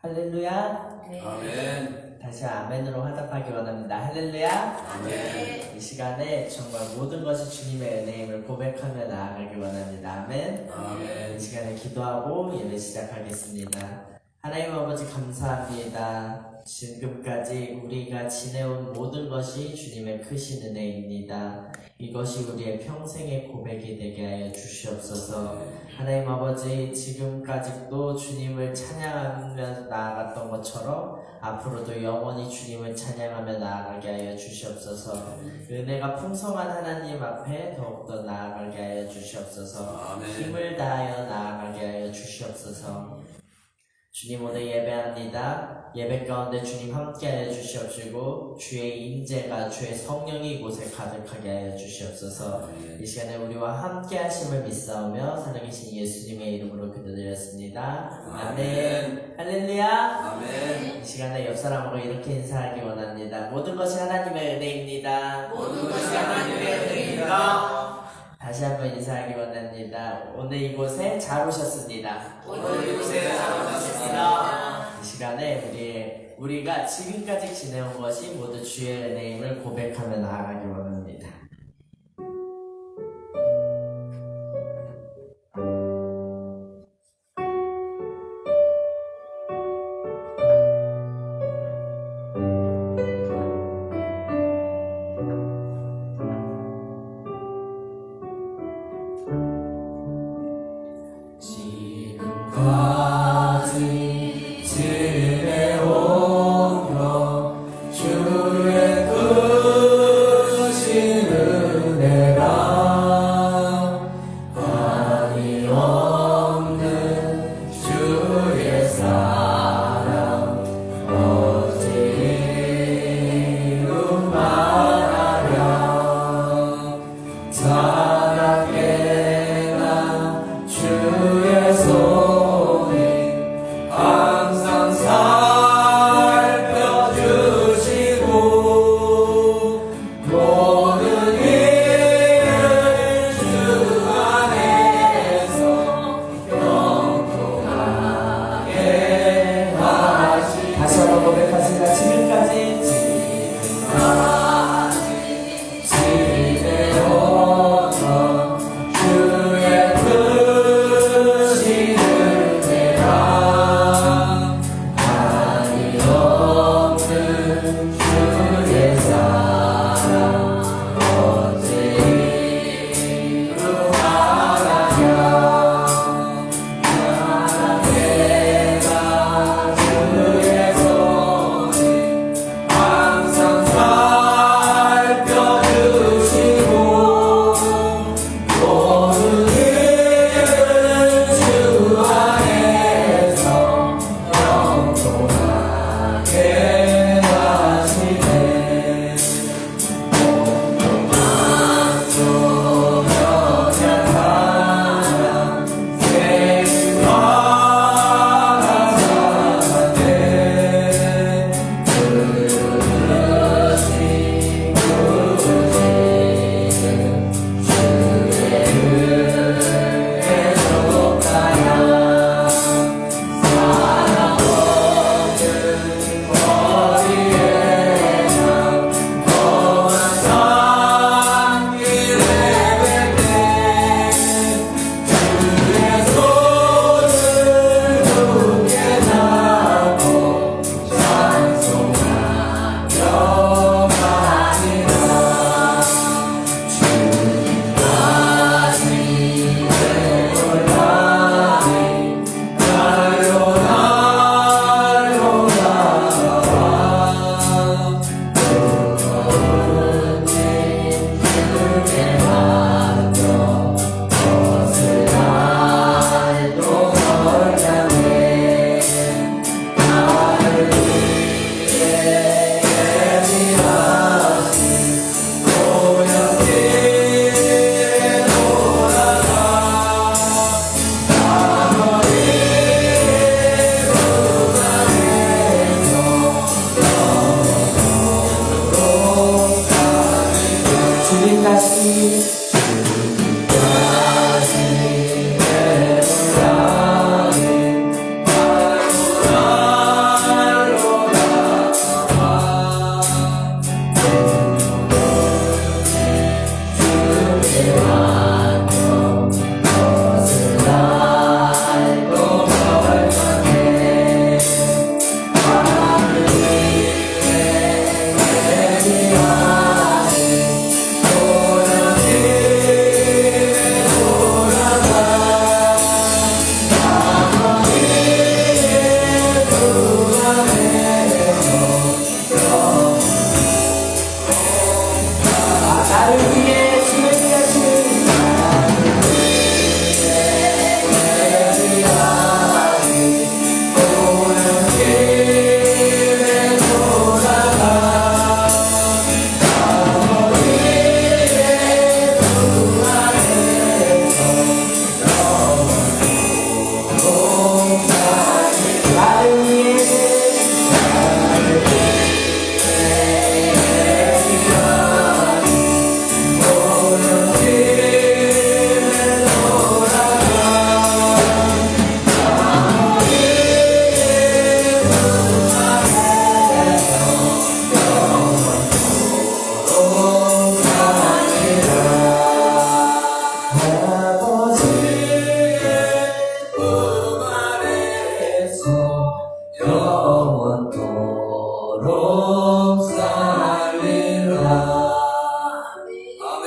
할렐루야. 네. 아멘. 다시 아멘으로 화답하기 원합니다. 할렐루야. 아멘. 이 시간에 정말 모든 것이 주님의 은혜임을 고백하며 나아가기 원합니다. 아멘. 이 아멘. 시간에 기도하고 예배 시작하겠습니다. 하나님 아버지 감사합니다. 지금까지 우리가 지내온 모든 것이 주님의 크신 은혜입니다. 이것이 우리의 평생의 고백이 되게 하여 주시옵소서. 하나님 아버지, 지금까지도 주님을 찬양하며 나아갔던 것처럼 앞으로도 영원히 주님을 찬양하며 나아가게 하여 주시옵소서. 은혜가 풍성한 하나님 앞에 더욱더 나아가게 하여 주시옵소서. 아멘. 힘을 다하여 나아가게 하여 주시옵소서. 주님, 오늘 예배합니다. 예배 가운데 주님 함께하여 주시옵시고 주의 인재가 주의 성령이 이곳에 가득하게 하여 주시옵소서. 이 시간에 우리와 함께 하심을 믿사오며 살아계신 예수님의 이름으로 기도드렸습니다. 아멘. 할렐루야. 아멘. 이 시간에 옆 사람하고 이렇게 인사하기 원합니다. 모든 것이 하나님의 은혜입니다. 모든 것이 하나님의 은혜입니다. 다시 한번 인사하기 원합니다. 오늘 이곳에 잘 오셨습니다. 오늘 이곳에 잘 오셨습니다. 이 시간에 우리가 지금까지 지내온 것이 모두 주의 은혜임을 고백하며 나아가기 원합니다. 지금까지 지내온 것 주의 크신 은혜가 한이 없는 주의 사랑 어찌 이루 말하랴. 사랑해나 주의 손이 영원토록 살리라. 아멘.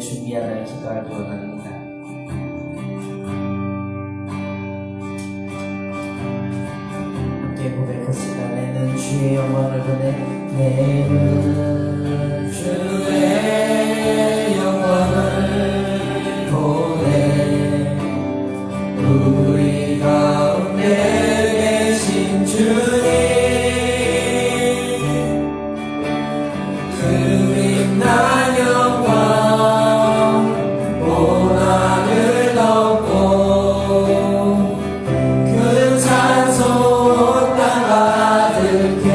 준비하며 기도하기 원합니다. 함께 고백합시다. 내는 주의 영광을 보내내는 주의 영광을 보내 우리 가운데 계신 주님 그림 난 영광 온 하늘 덮고 그 찬송 땅 가득해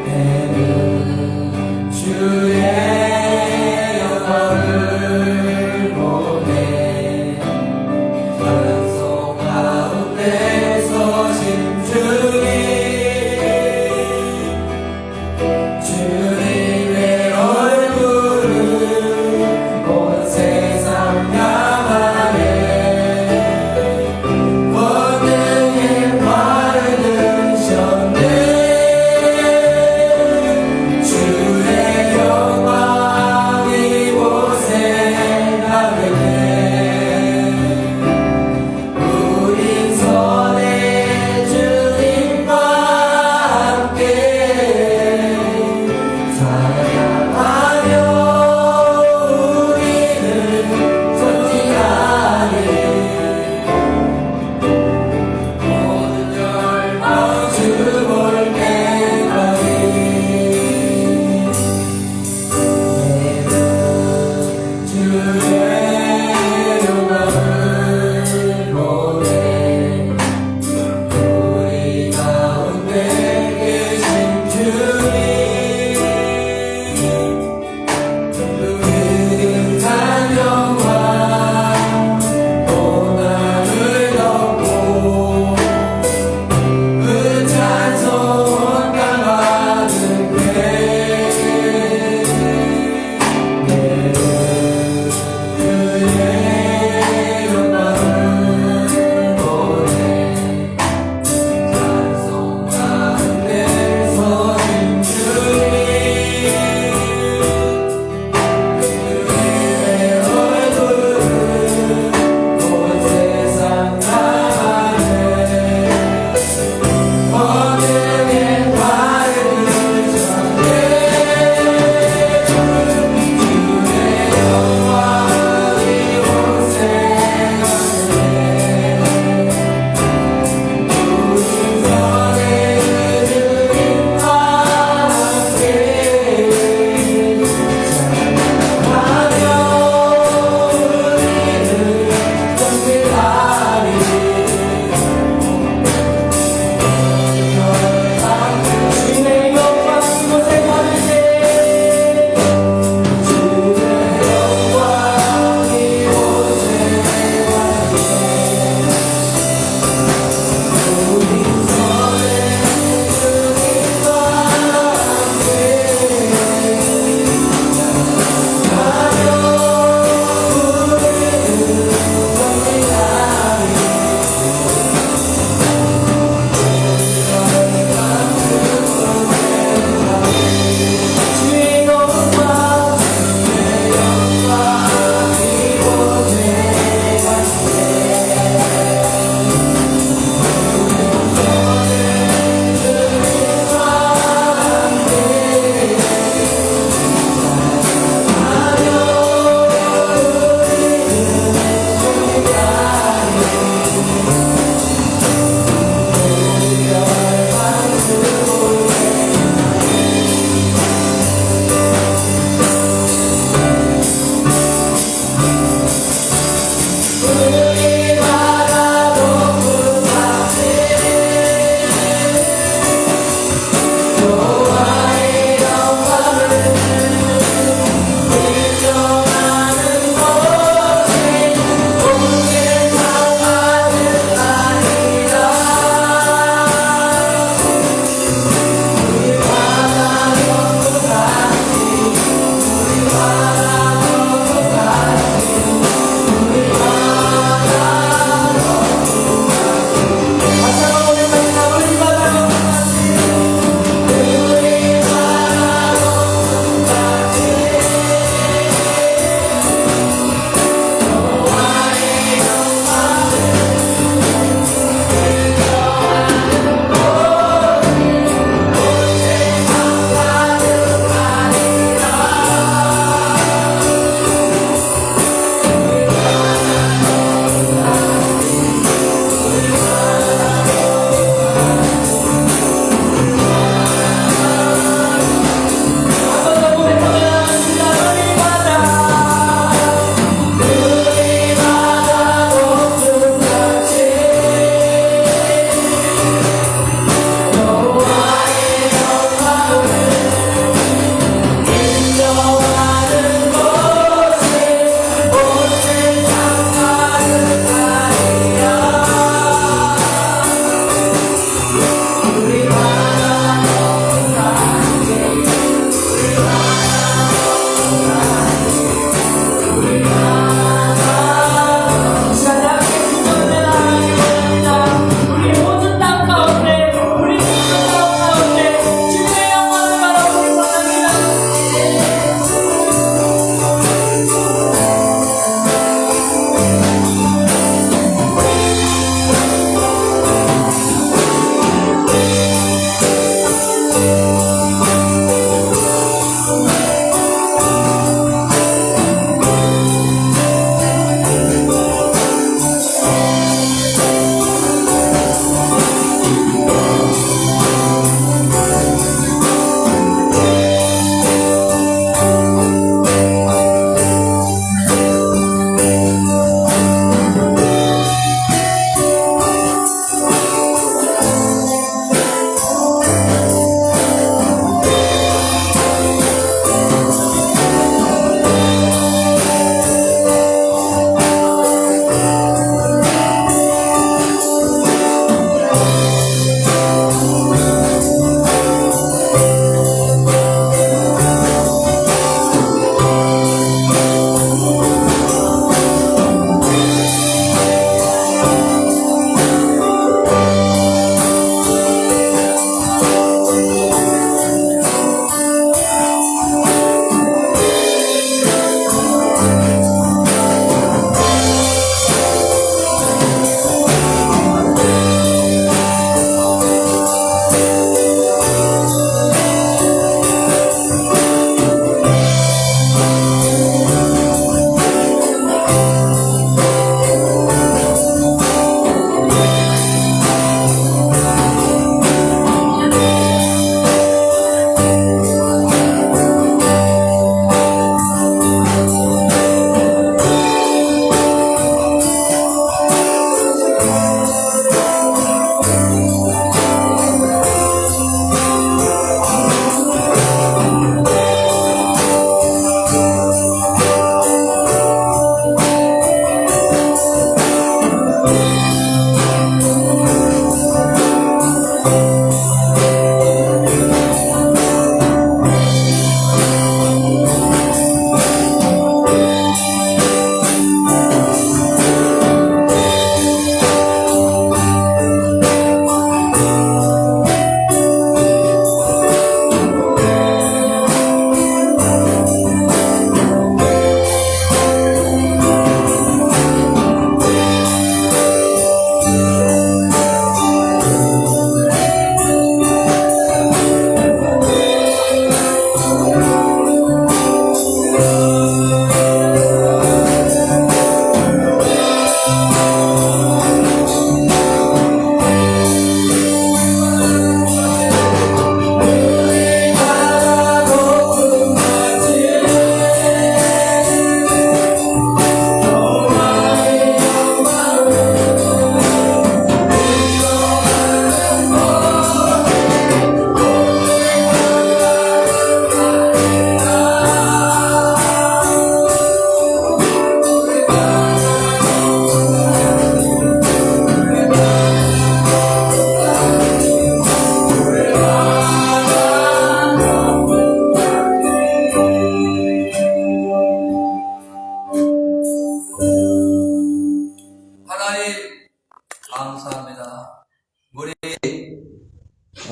해는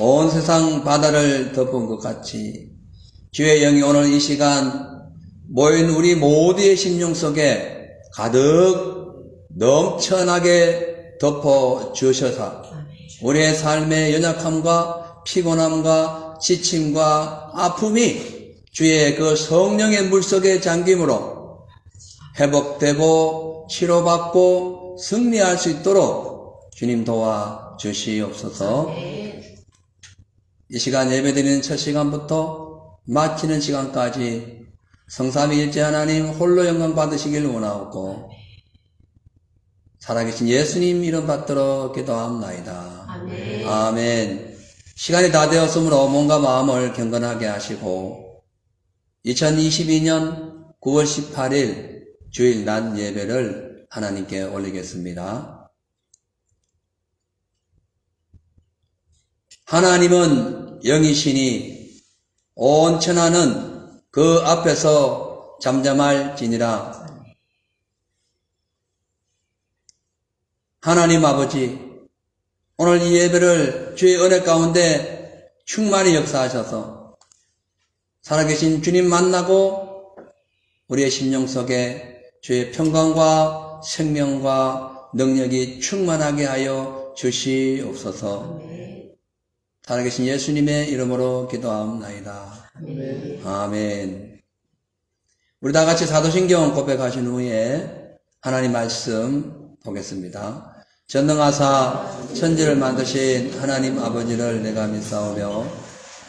온 세상 바다를 덮은 것 같이 주의 영이 오늘 이 시간 모인 우리 모두의 심령 속에 가득 넘쳐나게 덮어 주셔서 우리의 삶의 연약함과 피곤함과 지침과 아픔이 주의 그 성령의 물속에 잠김으로 회복되고 치료받고 승리할 수 있도록 주님 도와 주시옵소서. 이 시간 예배드리는 첫 시간부터 마치는 시간까지 성삼위일체 하나님 홀로 영광 받으시길 원하옵고 살아계신 예수님 이름 받들어 기도합나이다. 아멘. 아멘. 시간이 다 되었으므로 몸과 마음을 경건하게 하시고 2022년 9월 18일 주일 낮 예배를 하나님께 올리겠습니다. 하나님은 영이시니 온 천하는 그 앞에서 잠잠할지니라. 하나님 아버지, 오늘 이 예배를 주의 은혜 가운데 충만히 역사하셔서 살아계신 주님 만나고 우리의 심령 속에 주의 평강과 생명과 능력이 충만하게 하여 주시옵소서. 살아계신 예수님의 이름으로 기도합나이다. 아멘. 우리 다 같이 사도신경 고백하신 후에 하나님 말씀 보겠습니다. 전능하사 천지를 만드신 하나님 아버지를 내가 믿사오며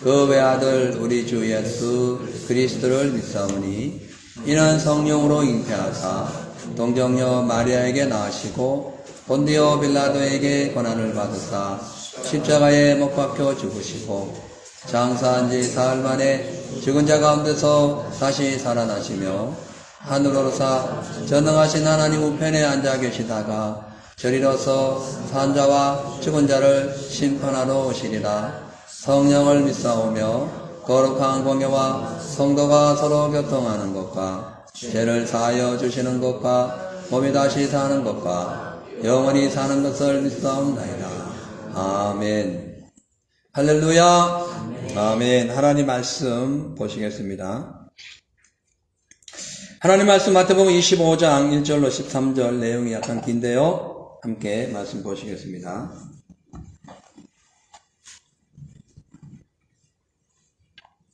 그 외아들 우리 주 예수 그리스도를 믿사오니 이는 성령으로 잉태하사 동정녀 마리아에게 낳으시고 본디오 빌라도에게 고난을 받으사 십자가에 못 박혀 죽으시고 장사한 지 사흘 만에 죽은 자 가운데서 다시 살아나시며 하늘로 오르사 전능하신 하나님 우편에 앉아 계시다가 저리로서 산자와 죽은 자를 심판하러 오시리라. 성령을 믿사오며 거룩한 공예와 성도가 서로 교통하는 것과 죄를 사하여 주시는 것과 몸이 다시 사는 것과 영원히 사는 것을 믿사옵나이다. 아멘. 할렐루야. 아멘. 하나님 말씀 보시겠습니다. 하나님 말씀 마태복음 25장 1절로 13절 내용이 약간 긴데요. 함께 말씀 보시겠습니다.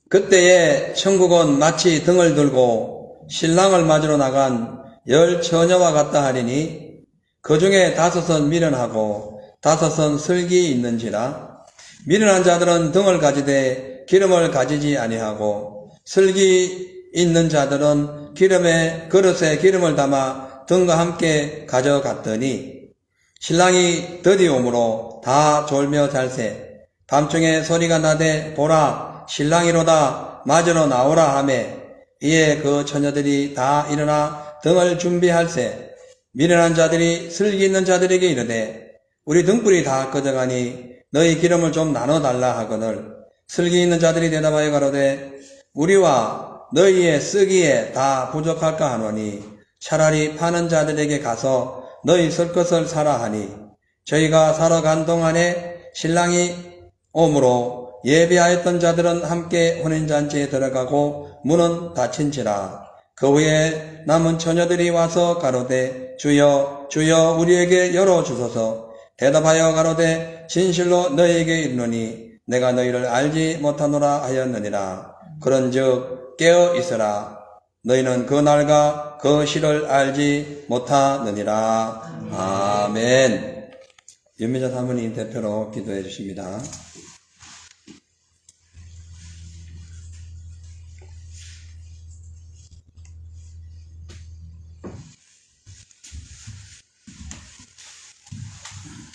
그때에 천국은 마치 등을 들고 신랑을 맞으러 나간 10 처녀와 같다 하리니 그 중에 5은 미련하고 5은 슬기 있는지라. 미련한 자들은 등을 가지되 기름을 가지지 아니하고 슬기 있는 자들은 그릇에 기름을 담아 등과 함께 가져갔더니 신랑이 드디움으로 다 졸며 잘세 밤중에 소리가 나되 보라 신랑이로다 맞으러 나오라 하매 이에 그 처녀들이 다 일어나 등을 준비할세 미련한 자들이 슬기 있는 자들에게 이르되 우리 등불이 다 꺼져가니 너희 기름을 좀 나눠달라 하거늘 슬기 있는 자들이 대답하여 가로되 우리와 너희의 쓰기에 다 부족할까 하노니 차라리 파는 자들에게 가서 너희 쓸 것을 사라 하니 저희가 사러 간 동안에 신랑이 오므로 예비하였던 자들은 함께 혼인잔치에 들어가고 문은 닫힌지라. 그 후에 남은 처녀들이 와서 가로되 주여 주여 우리에게 열어주소서. 대답하여 가로되 진실로 너희에게 이르노니 내가 너희를 알지 못하노라 하였느니라. 그런즉 깨어 있으라. 너희는 그 날과 그 시를 알지 못하느니라. 아멘. 윤미자 사모님 대표로 기도해 주십니다.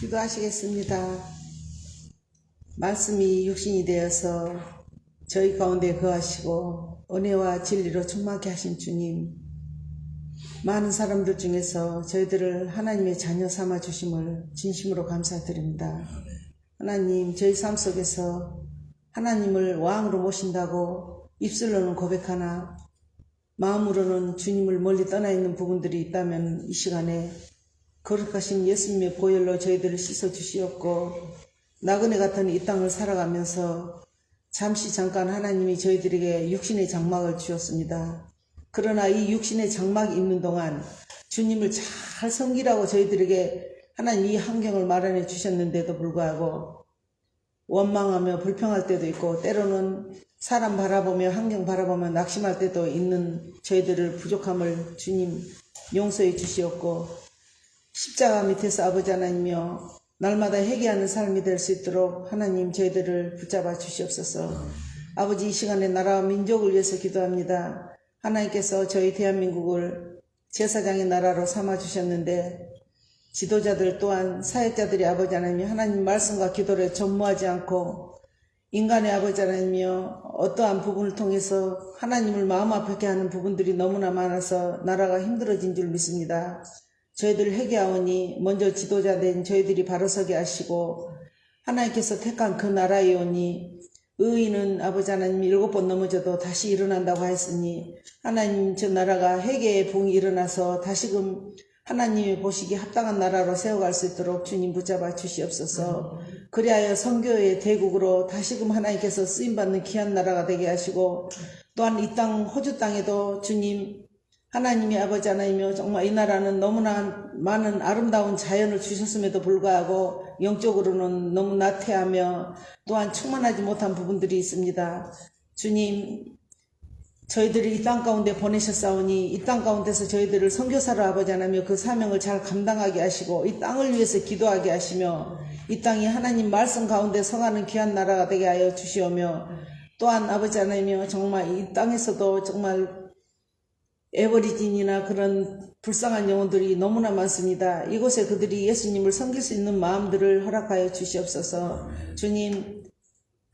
기도하시겠습니다. 말씀이 육신이 되어서 저희 가운데 거하시고 은혜와 진리로 충만케 하신 주님, 많은 사람들 중에서 저희들을 하나님의 자녀 삼아 주심을 진심으로 감사드립니다. 하나님, 저희 삶 속에서 하나님을 왕으로 모신다고 입술로는 고백하나 마음으로는 주님을 멀리 떠나 있는 부분들이 있다면 이 시간에 거룩하신 예수님의 보혈로 저희들을 씻어 주시옵고 나그네 같은 이 땅을 살아가면서 잠깐 하나님이 저희들에게 육신의 장막을 주었습니다. 그러나 이 육신의 장막이 있는 동안 주님을 잘 섬기라고 저희들에게 하나님 이 환경을 마련해 주셨는데도 불구하고 원망하며 불평할 때도 있고 때로는 사람 바라보며 환경 바라보며 낙심할 때도 있는 저희들을 부족함을 주님 용서해 주시었고 십자가 밑에서 아버지 하나님이여 날마다 회개하는 삶이 될 수 있도록 하나님 저희들을 붙잡아 주시옵소서. 아버지 이 시간에 나라와 민족을 위해서 기도합니다. 하나님께서 저희 대한민국을 제사장의 나라로 삼아 주셨는데 지도자들 또한 사역자들이 아버지 하나님 하나님 말씀과 기도를 전무하지 않고 인간의 아버지 하나님이여 어떠한 부분을 통해서 하나님을 마음 아프게 하는 부분들이 너무나 많아서 나라가 힘들어진 줄 믿습니다. 저희들 회개하오니 먼저 지도자 된 저희들이 바로서게 하시고 하나님께서 택한 그 나라에 오니 의인은 아버지 하나님 7번 넘어져도 다시 일어난다고 하였으니 하나님 저 나라가 회개의 붕이 일어나서 다시금 하나님이 보시기에 합당한 나라로 세워갈 수 있도록 주님 붙잡아 주시옵소서. 그리하여 선교의 대국으로 다시금 하나님께서 쓰임받는 귀한 나라가 되게 하시고 또한 이 땅 호주 땅에도 주님 하나님이 아버지 하나님이여 정말 이 나라는 너무나 많은 아름다운 자연을 주셨음에도 불구하고 영적으로는 너무 나태하며 또한 충만하지 못한 부분들이 있습니다. 주님 저희들이 이 땅 가운데 보내셨사오니 이 땅 가운데서 저희들을 선교사로 아버지 하나며 그 사명을 잘 감당하게 하시고 이 땅을 위해서 기도하게 하시며 이 땅이 하나님 말씀 가운데 서가는 귀한 나라가 되게 하여 주시오며 또한 아버지 하나님이여 정말 이 땅에서도 정말 에버리진이나 그런 불쌍한 영혼들이 너무나 많습니다. 이곳에 그들이 예수님을 섬길 수 있는 마음들을 허락하여 주시옵소서. 주님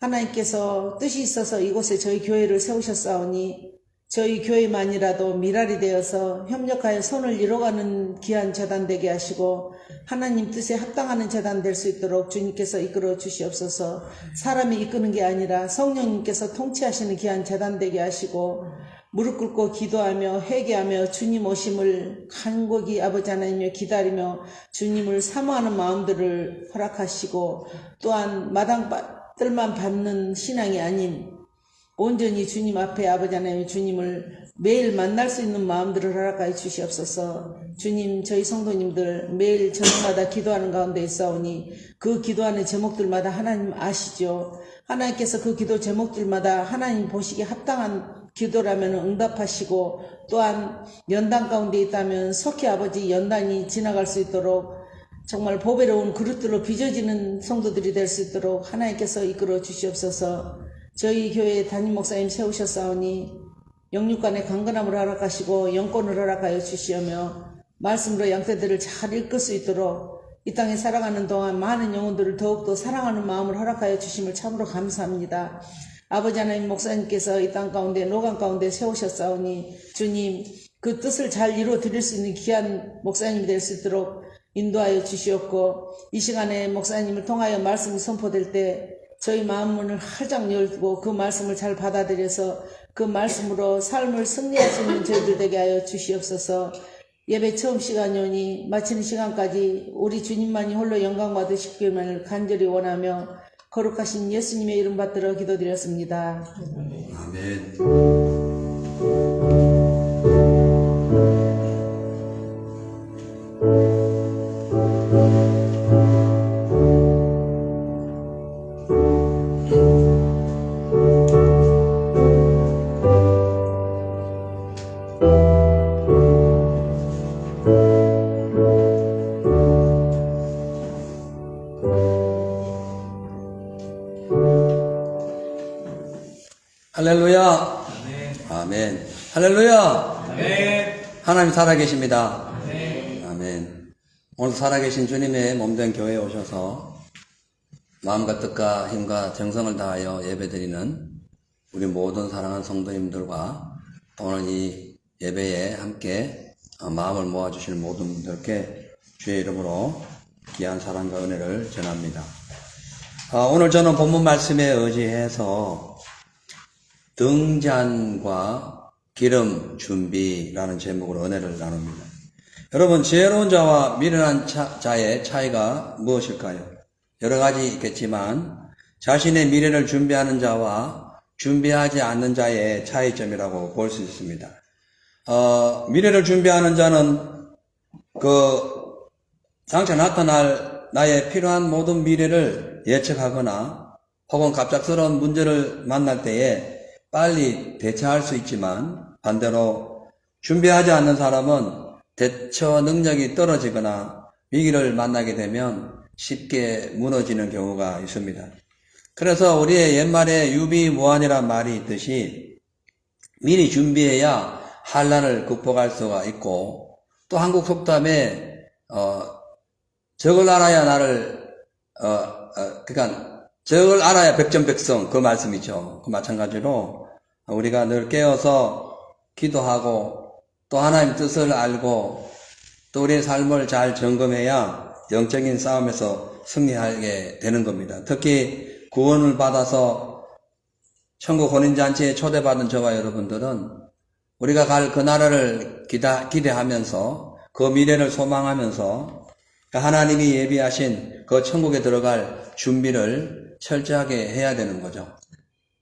하나님께서 뜻이 있어서 이곳에 저희 교회를 세우셨사오니 저희 교회만이라도 미랄이 되어서 협력하여 선을 이뤄가는 귀한 재단 되게 하시고 하나님 뜻에 합당하는 재단 될 수 있도록 주님께서 이끌어 주시옵소서. 사람이 이끄는 게 아니라 성령님께서 통치하시는 귀한 재단 되게 하시고 무릎 꿇고 기도하며 회개하며 주님 오심을 간곡히 아버지 하나님여 기다리며 주님을 사모하는 마음들을 허락하시고 또한 마당들만 밟는 신앙이 아닌 온전히 주님 앞에 아버지 하나님 주님을 매일 만날 수 있는 마음들을 허락하여 주시옵소서. 주님 저희 성도님들 매일 저녁마다 기도하는 가운데 있사오니 그 기도하는 제목들마다 하나님 아시죠. 하나님께서 그 기도 제목들마다 하나님 보시기에 합당한 기도라면 응답하시고 또한 연단 가운데 있다면 속히 아버지 연단이 지나갈 수 있도록 정말 보배로운 그릇들로 빚어지는 성도들이 될 수 있도록 하나님께서 이끌어 주시옵소서. 저희 교회 담임 목사님 세우셨사오니 영육간의 강건함을 허락하시고 영권을 허락하여 주시오며 말씀으로 양떼들을 잘 이끌 수 있도록 이 땅에 살아가는 동안 많은 영혼들을 더욱더 사랑하는 마음을 허락하여 주심을 참으로 감사합니다. 아버지 하나님 목사님께서 이 땅 가운데 노강 가운데 세우셨사오니 주님 그 뜻을 잘 이루어 드릴 수 있는 귀한 목사님이 될 수 있도록 인도하여 주시옵고 이 시간에 목사님을 통하여 말씀이 선포될 때 저희 마음 문을 활짝 열고 그 말씀을 잘 받아들여서 그 말씀으로 삶을 승리할 수 있는 저희들 되게 하여 주시옵소서. 예배 처음 시간이 오니 마치는 시간까지 우리 주님만이 홀로 영광 받으시기를 간절히 원하며 거룩하신 예수님의 이름 받들어 기도드렸습니다. 아멘. 할렐루야. 아멘. 할렐루야. 아멘. 하나님 살아계십니다. 아멘. 아멘. 오늘 살아계신 주님의 몸된 교회에 오셔서 마음과 뜻과 힘과 정성을 다하여 예배드리는 우리 모든 사랑하는 성도님들과 오늘 이 예배에 함께 마음을 모아주실 모든 분들께 주의 이름으로 귀한 사랑과 은혜를 전합니다. 오늘 저는 본문 말씀에 의지해서 등잔과 기름 준비라는 제목으로 은혜를 나눕니다. 여러분 지혜로운 자와 미련한 자의 차이가 무엇일까요? 여러 가지 있겠지만 자신의 미래를 준비하는 자와 준비하지 않는 자의 차이점이라고 볼 수 있습니다. 미래를 준비하는 자는 장차 나타날 나의 필요한 모든 미래를 예측하거나 혹은 갑작스러운 문제를 만날 때에 빨리 대처할 수 있지만 반대로 준비하지 않는 사람은 대처 능력이 떨어지거나 위기를 만나게 되면 쉽게 무너지는 경우가 있습니다. 그래서 우리의 옛말에 유비무환이란 말이 있듯이 미리 준비해야 한란을 극복할 수가 있고, 또 한국 속담에 적을 알아야 그러니까 적을 알아야 백전백성, 그 말씀이죠. 그 마찬가지로 우리가 늘 깨어서 기도하고 또 하나님 뜻을 알고 또 우리의 삶을 잘 점검해야 영적인 싸움에서 승리하게 되는 겁니다. 특히 구원을 받아서 천국 혼인잔치에 초대받은 저와 여러분들은 우리가 갈 그 나라를 기대하면서 그 미래를 소망하면서 하나님이 예비하신 그 천국에 들어갈 준비를 철저하게 해야 되는 거죠.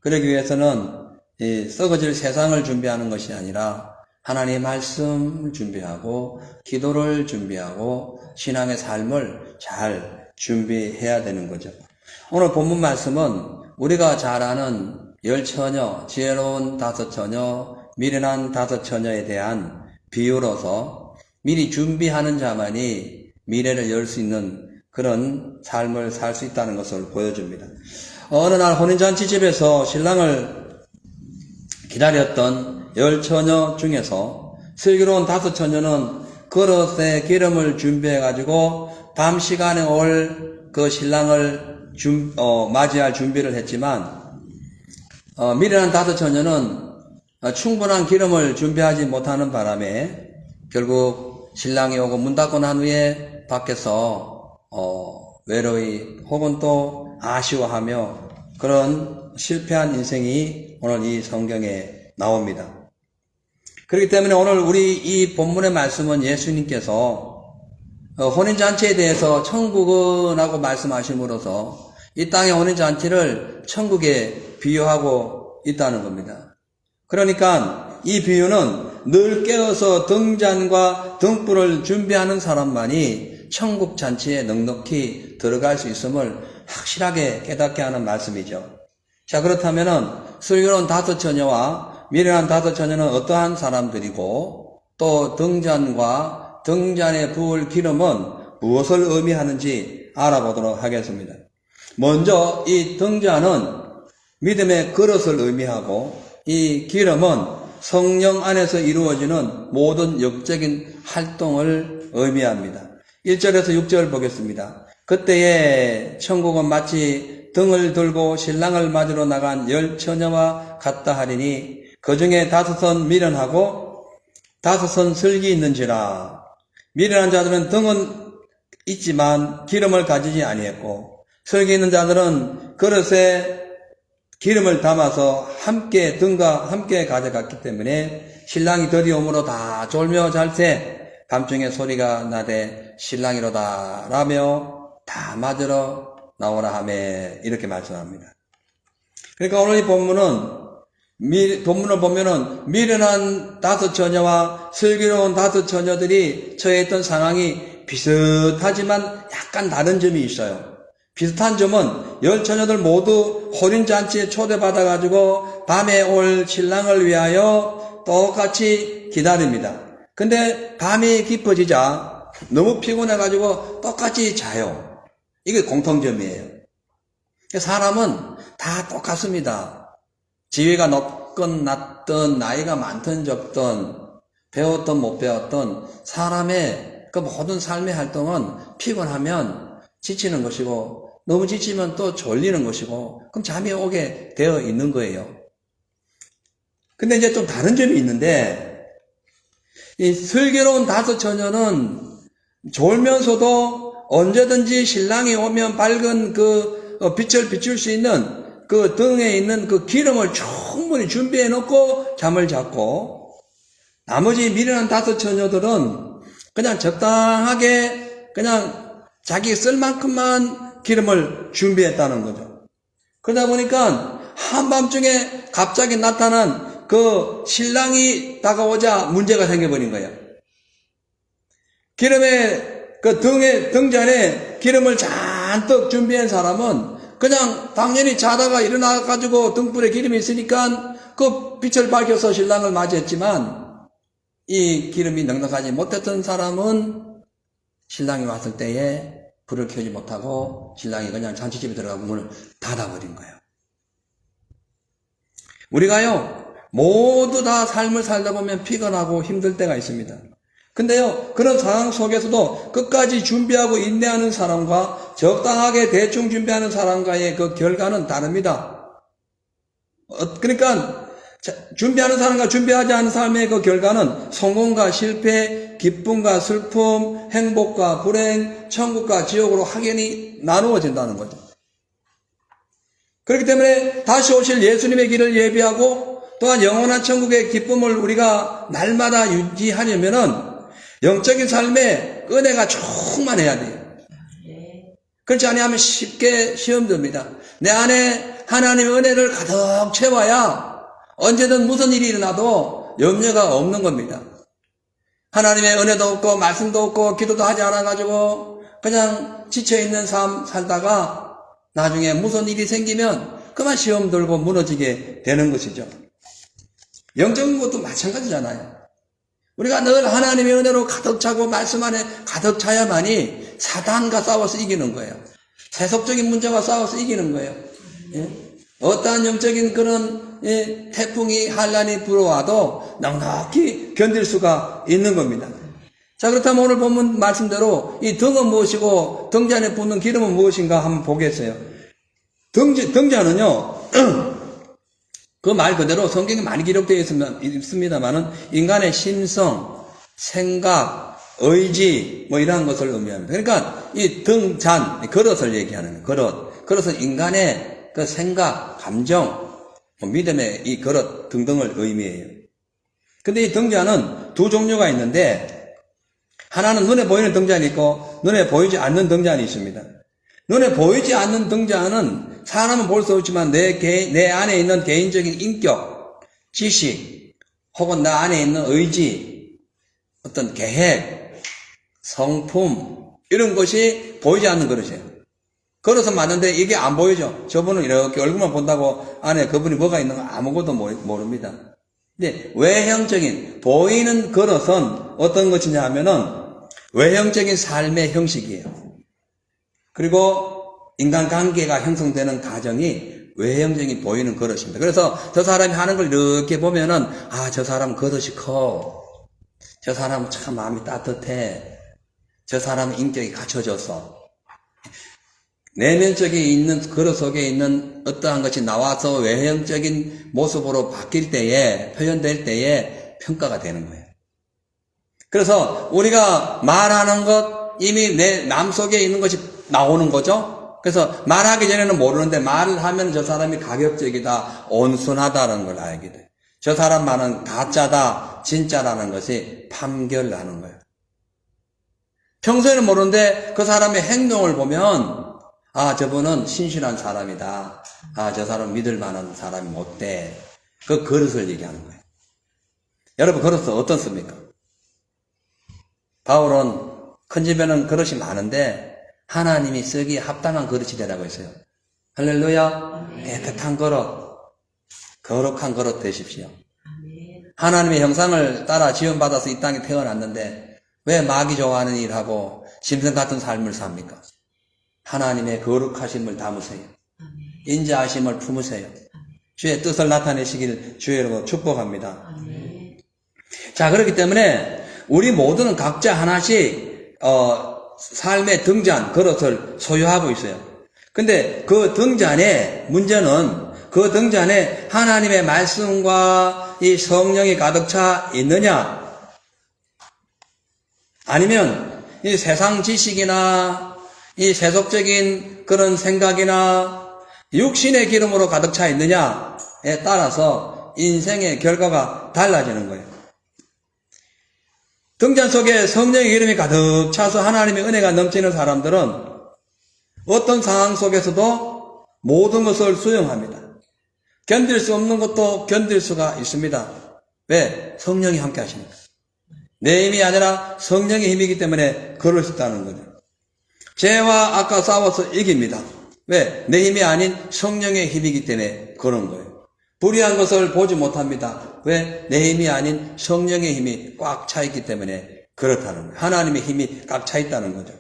그러기 위해서는 이 썩어질 세상을 준비하는 것이 아니라 하나님의 말씀을 준비하고 기도를 준비하고 신앙의 삶을 잘 준비해야 되는 거죠. 오늘 본문 말씀은 우리가 잘 아는 10처녀, 지혜로운 5처녀, 미련한 5처녀에 대한 비유로서 미리 준비하는 자만이 미래를 열 수 있는 그런 삶을 살 수 있다는 것을 보여줍니다. 어느 날 혼인잔치집에서 신랑을 기다렸던 10처녀 중에서 슬기로운 5처녀는 그릇에 기름을 준비해가지고 밤 시간에 올 그 신랑을 맞이할 준비를 했지만, 미련한 5처녀는 충분한 기름을 준비하지 못하는 바람에 결국 신랑이 오고 문 닫고 난 후에 밖에서 외로이 혹은 또 아쉬워하며 그런 실패한 인생이 오늘 이 성경에 나옵니다. 그렇기 때문에 오늘 우리 이 본문의 말씀은 예수님께서 혼인잔치에 대해서 천국은 하고 말씀하심으로써 이 땅의 혼인잔치를 천국에 비유하고 있다는 겁니다. 그러니까 이 비유는 늘 깨어서 등잔과 등불을 준비하는 사람만이 천국 잔치에 넉넉히 들어갈 수 있음을 확실하게 깨닫게 하는 말씀이죠. 자, 그렇다면은 슬기로운 5처녀와 미련한 5처녀는 어떠한 사람들이고 또 등잔과 등잔에 부을 기름은 무엇을 의미하는지 알아보도록 하겠습니다. 먼저 이 등잔은 믿음의 그릇을 의미하고 이 기름은 성령 안에서 이루어지는 모든 영적인 활동을 의미합니다. 1절에서 6절 보겠습니다. 그때에 천국은 마치 등을 들고 신랑을 맞으러 나간 10처녀와 같다 하리니 그 중에 5은 미련하고 5은 슬기 있는지라. 미련한 자들은 등은 있지만 기름을 가지지 아니했고 슬기 있는 자들은 그릇에 기름을 담아서 함께 등과 함께 가져갔기 때문에 신랑이 들이오므로 다 졸며 잘 때 밤중에 소리가 나되 신랑이로다 라며 다 맞으러 나오라 하며 이렇게 말씀합니다. 그러니까 오늘 이 본문을 보면은 미련한 5처녀와 슬기로운 5처녀들이 처해있던 상황이 비슷하지만 약간 다른 점이 있어요. 비슷한 점은 10처녀들 모두 혼인잔치에 초대받아가지고 밤에 올 신랑을 위하여 똑같이 기다립니다. 근데 밤이 깊어지자 너무 피곤해가지고 똑같이 자요. 이게 공통점이에요. 사람은 다 똑같습니다. 지위가 높건 낮든 나이가 많든 적든 배웠든 못 배웠든 사람의 그 모든 삶의 활동은 피곤하면 지치는 것이고 너무 지치면 또 졸리는 것이고 그럼 잠이 오게 되어 있는 거예요. 근데 이제 좀 다른 점이 있는데 이 슬기로운 5처녀는 졸면서도 언제든지 신랑이 오면 밝은 그 빛을 비출 수 있는 그 등에 있는 그 기름을 충분히 준비해 놓고 잠을 잤고 나머지 미련한 5처녀들은 그냥 적당하게 그냥 자기 쓸 만큼만 기름을 준비했다는 거죠. 그러다 보니까 한밤중에 갑자기 나타난 그 신랑이 다가오자 문제가 생겨버린 거예요. 등잔에 기름을 잔뜩 준비한 사람은 그냥 당연히 자다가 일어나가지고 등불에 기름이 있으니까 그 빛을 밝혀서 신랑을 맞이했지만, 이 기름이 넉넉하지 못했던 사람은 신랑이 왔을 때에 불을 켜지 못하고 신랑이 그냥 잔치집에 들어가고 문을 닫아버린 거예요. 우리가요, 모두 다 삶을 살다 보면 피곤하고 힘들 때가 있습니다. 근데요, 그런 상황 속에서도 끝까지 준비하고 인내하는 사람과 적당하게 대충 준비하는 사람과의 그 결과는 다릅니다. 그러니까 준비하는 사람과 준비하지 않은 삶의 그 결과는 성공과 실패, 기쁨과 슬픔, 행복과 불행, 천국과 지옥으로 확연히 나누어진다는 거죠. 그렇기 때문에 다시 오실 예수님의 길을 예비하고 또한 영원한 천국의 기쁨을 우리가 날마다 유지하려면은 영적인 삶에 은혜가 충만해야 돼요. 그렇지 않으면 쉽게 시험 듭니다. 내 안에 하나님의 은혜를 가득 채워야 언제든 무슨 일이 일어나도 염려가 없는 겁니다. 하나님의 은혜도 없고 말씀도 없고 기도도 하지 않아가지고 그냥 지쳐있는 삶 살다가 나중에 무슨 일이 생기면 그만 시험 들고 무너지게 되는 것이죠. 영적인 것도 마찬가지잖아요. 우리가 늘 하나님의 은혜로 가득 차고 말씀 안에 가득 차야만이 사단과 싸워서 이기는 거예요. 세속적인 문제와 싸워서 이기는 거예요. 예? 어떠한 영적인 그런 태풍이 한란이 불어와도 넉넉히 견딜 수가 있는 겁니다. 자, 그렇다면 오늘 본문 말씀대로 이 등은 무엇이고 등잔에 붓는 기름은 무엇인가 한번 보겠어요. 등잔은요, 그 말 그대로 성경에 많이 기록되어 있습니다만은 인간의 심성, 생각, 의지 뭐 이러한 것을 의미합니다. 그러니까 이 등잔, 그릇을 얘기하는 거예요. 그릇은 인간의 그 생각, 감정, 믿음의 이 그릇 등등을 의미해요. 근데 이 등잔은 두 종류가 있는데 하나는 눈에 보이는 등잔이 있고 눈에 보이지 않는 등잔이 있습니다. 눈에 보이지 않는 등잔은 사람은 볼 수 없지만 내 안에 있는 개인적인 인격, 지식, 혹은 나 안에 있는 의지, 어떤 계획, 성품, 이런 것이 보이지 않는 그릇이에요. 그릇은 맞는데 이게 안 보이죠. 저분은 이렇게 얼굴만 본다고 안에 그분이 뭐가 있는 거 아무것도 모릅니다. 근데 외형적인, 보이는 그릇은 어떤 것이냐 하면은 외형적인 삶의 형식이에요. 그리고 인간관계가 형성되는 과정이 외형적인 보이는 그릇입니다. 그래서 저 사람이 하는 걸 이렇게 보면은 저 사람 그릇이 커. 저 사람은 참 마음이 따뜻해. 저 사람은 인격이 갖춰졌어. 내면적인 있는 그릇 속에 있는 어떠한 것이 나와서 외형적인 모습으로 바뀔 때에, 표현될 때에 평가가 되는 거예요. 그래서 우리가 말하는 것, 이미 내 마음속에 있는 것이 나오는 거죠. 그래서 말하기 전에는 모르는데 말을 하면 저 사람이 가격적이다, 온순하다는 걸 알게 돼. 저 사람 말은 가짜다, 진짜라는 것이 판결나는 거예요. 평소에는 모르는데 그 사람의 행동을 보면 저분은 신실한 사람이다. 저 사람 믿을 만한 사람이 못돼. 그 그릇을 얘기하는 거예요. 여러분 그릇은 어떻습니까? 바울은 큰 집에는 그릇이 많은데 하나님이 쓰기에 합당한 그릇이 되라고 했어요. 할렐루야. 깨끗한 그릇, 거룩한 그릇 되십시오. 하나님의 형상을 따라 지원받아서 이 땅에 태어났는데 왜 마귀 좋아하는 일하고 짐승 같은 삶을 삽니까? 하나님의 거룩하심을 담으세요. 인자하심을 품으세요. 주의 뜻을 나타내시길 주의 이름으로 축복합니다. 자, 그렇기 때문에 우리 모두는 각자 하나씩 삶의 등잔, 그릇을 소유하고 있어요. 근데 그 등잔의 문제는 그 등잔에 하나님의 말씀과 이 성령이 가득 차 있느냐, 아니면 이 세상 지식이나 이 세속적인 그런 생각이나 육신의 기름으로 가득 차 있느냐에 따라서 인생의 결과가 달라지는 거예요. 등잔 속에 성령의 기름이 가득 차서 하나님의 은혜가 넘치는 사람들은 어떤 상황 속에서도 모든 것을 수용합니다. 견딜 수 없는 것도 견딜 수가 있습니다. 왜? 성령이 함께 하십니다. 내 힘이 아니라 성령의 힘이기 때문에 그럴 수 있다는 거죠. 죄와 악과 싸워서 이깁니다. 왜? 내 힘이 아닌 성령의 힘이기 때문에 그런 거예요. 불의한 것을 보지 못합니다. 왜? 내 힘이 아닌 성령의 힘이 꽉 차 있기 때문에 그렇다는 거예요. 하나님의 힘이 꽉 차 있다는 거죠.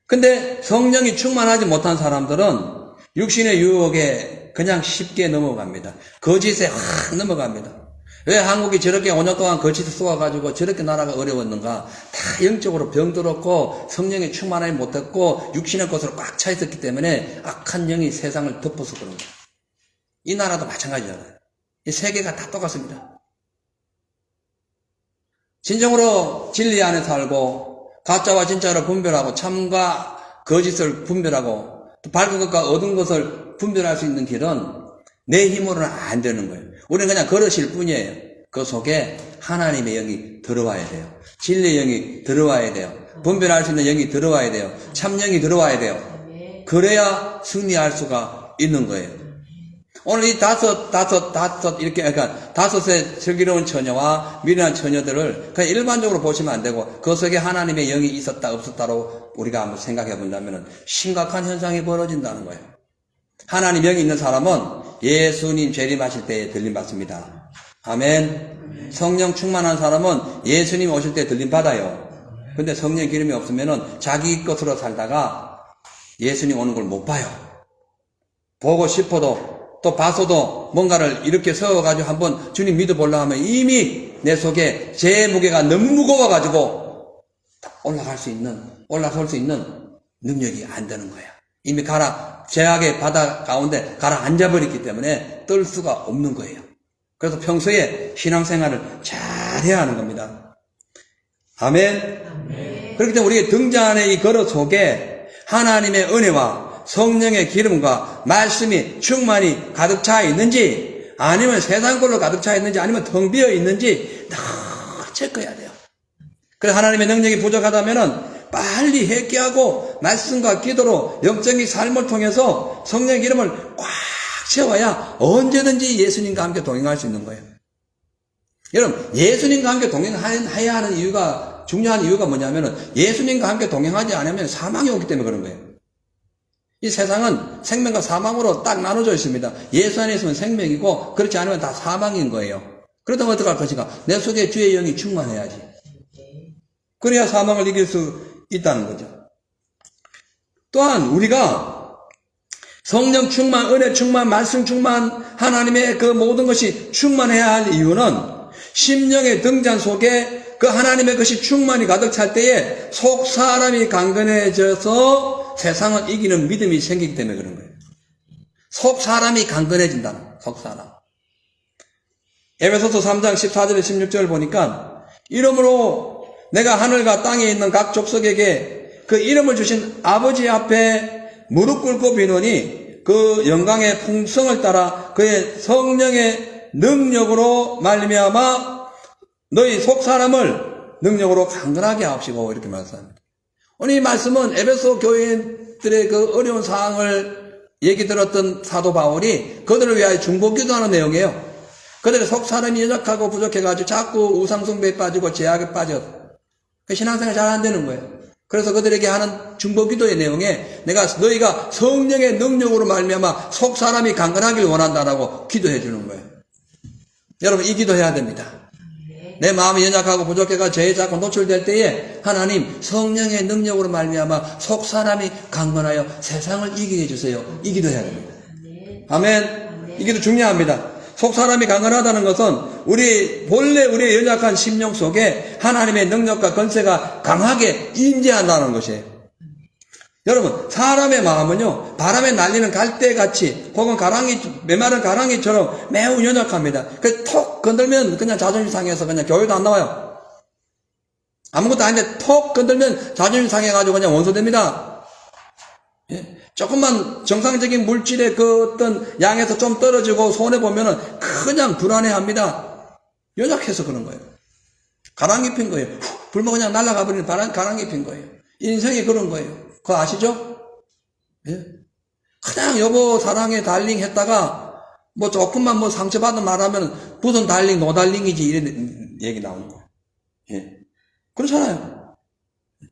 근데 성령이 충만하지 못한 사람들은 육신의 유혹에 그냥 쉽게 넘어갑니다. 거짓에 확 넘어갑니다. 왜 한국이 저렇게 5년 동안 거짓에 쏘아가지고 저렇게 나라가 어려웠는가? 다 영적으로 병들었고 성령이 충만하지 못했고 육신의 것으로 꽉 차 있었기 때문에 악한 영이 세상을 덮어서 그런 거예요. 이 나라도 마찬가지잖아요. 이 세계가 다 똑같습니다. 진정으로 진리 안에 살고 가짜와 진짜를 분별하고 참과 거짓을 분별하고 또 밝은 것과 어두운 것을 분별할 수 있는 길은 내 힘으로는 안 되는 거예요. 우리는 그냥 걸으실 뿐이에요. 그 속에 하나님의 영이 들어와야 돼요. 진리의 영이 들어와야 돼요. 분별할 수 있는 영이 들어와야 돼요. 참영이 들어와야 돼요. 그래야 승리할 수가 있는 거예요. 오늘 이 다섯 이렇게 그러니까 다섯의 슬기로운 처녀와 미련한 처녀들을 그냥 일반적으로 보시면 안 되고 그 속에 하나님의 영이 있었다 없었다로 우리가 한번 생각해 본다면 심각한 현상이 벌어진다는 거예요. 하나님 영이 있는 사람은 예수님 재림하실 때에 들림받습니다. 아멘. 성령 충만한 사람은 예수님 오실 때 들림받아요. 근데 성령 기름이 없으면은 자기 것으로 살다가 예수님 오는 걸 못 봐요. 보고 싶어도 또 봐서도 뭔가를 이렇게 세워가지고 한번 주님 믿어보려고 하면 이미 내 속에 제 무게가 너무 무거워가지고 올라설 수 있는 능력이 안 되는 거예요. 이미 제약의 바다 가운데 가라앉아버렸기 때문에 뜰 수가 없는 거예요. 그래서 평소에 신앙생활을 잘 해야 하는 겁니다. 아멘. 그렇기 때문에 우리의 등잔의 이 걸어 속에 하나님의 은혜와 성령의 기름과 말씀이 충만히 가득 차 있는지 아니면 세상 걸로 가득 차 있는지 아니면 텅 비어 있는지 다 체크해야 돼요. 그래서 하나님의 능력이 부족하다면은 빨리 회개하고 말씀과 기도로 영적인 삶을 통해서 성령의 기름을 꽉 채워야 언제든지 예수님과 함께 동행할 수 있는 거예요. 여러분, 예수님과 함께 동행해야 하는 이유가, 중요한 이유가 뭐냐면은 예수님과 함께 동행하지 않으면 사망이 오기 때문에 그런 거예요. 이 세상은 생명과 사망으로 딱 나눠져 있습니다. 예수 안에 있으면 생명이고 그렇지 않으면 다 사망인 거예요. 그렇다면 어떡할 것인가? 내 속에 주의 영이 충만해야지. 그래야 사망을 이길 수 있다는 거죠. 또한 우리가 성령 충만, 은혜 충만, 말씀 충만, 하나님의 그 모든 것이 충만해야 할 이유는 심령의 등잔 속에 그 하나님의 것이 충만히 가득 찰 때에 속 사람이 강건해져서 세상을 이기는 믿음이 생기기 때문에 그런 거예요. 속 사람이 강건해진다. 속 사람. 에베소서 3장 14절에 16절을 보니까 이러므로 내가 하늘과 땅에 있는 각 족속에게 그 이름을 주신 아버지 앞에 무릎 꿇고 비노니 그 영광의 풍성을 따라 그의 성령의 능력으로 말미암아 너희 속 사람을 능력으로 강건하게 하옵시고 이렇게 말씀합니다. 오늘 이 말씀은 에베소 교인들의 그 어려운 상황을 얘기 들었던 사도 바울이 그들을 위하여 중보기도하는 내용이에요. 그들의 속 사람이 연약하고 부족해가지고 자꾸 우상숭배에 빠지고 제약에 빠져 신앙생활 잘 안 되는 거예요. 그래서 그들에게 하는 중보기도의 내용에 너희가 성령의 능력으로 말미암아 속 사람이 강건하길 원한다라고 기도해 주는 거예요. 여러분 이 기도해야 됩니다. 내 마음이 연약하고 부족해가 죄에 자꾸 노출될 때에 하나님 성령의 능력으로 말미암아 속 사람이 강건하여 세상을 이기게 해주세요. 이 기도해야 됩니다. 아멘. 이 기도 중요합니다. 속 사람이 강건하다는 것은 본래 우리의 연약한 심령 속에 하나님의 능력과 권세가 강하게 임재한다는 것이에요. 여러분, 사람의 마음은요, 바람에 날리는 갈대같이 혹은 메마른 가랑이처럼 매우 연약합니다. 그래서 톡 건들면 그냥 자존심 상해서 그냥 교회도 안 나와요. 아무것도 아닌데 톡 건들면 자존심 상해가지고 그냥 원소됩니다. 예? 조금만 정상적인 물질의 그 어떤 양에서 좀 떨어지고 손해보면은 그냥 불안해합니다. 연약해서 그런 거예요. 가랑이 핀 거예요. 불면 그냥 날아가 버리는 가랑이 핀 거예요. 인생이 그런 거예요. 그거 아시죠? 예? 그냥 여보 사랑해 달링 했다가 뭐 조금만 뭐 상처받은 말하면 무슨 달링 노달링이지 이런 얘기 나오는 거예요. 예. 그렇잖아요.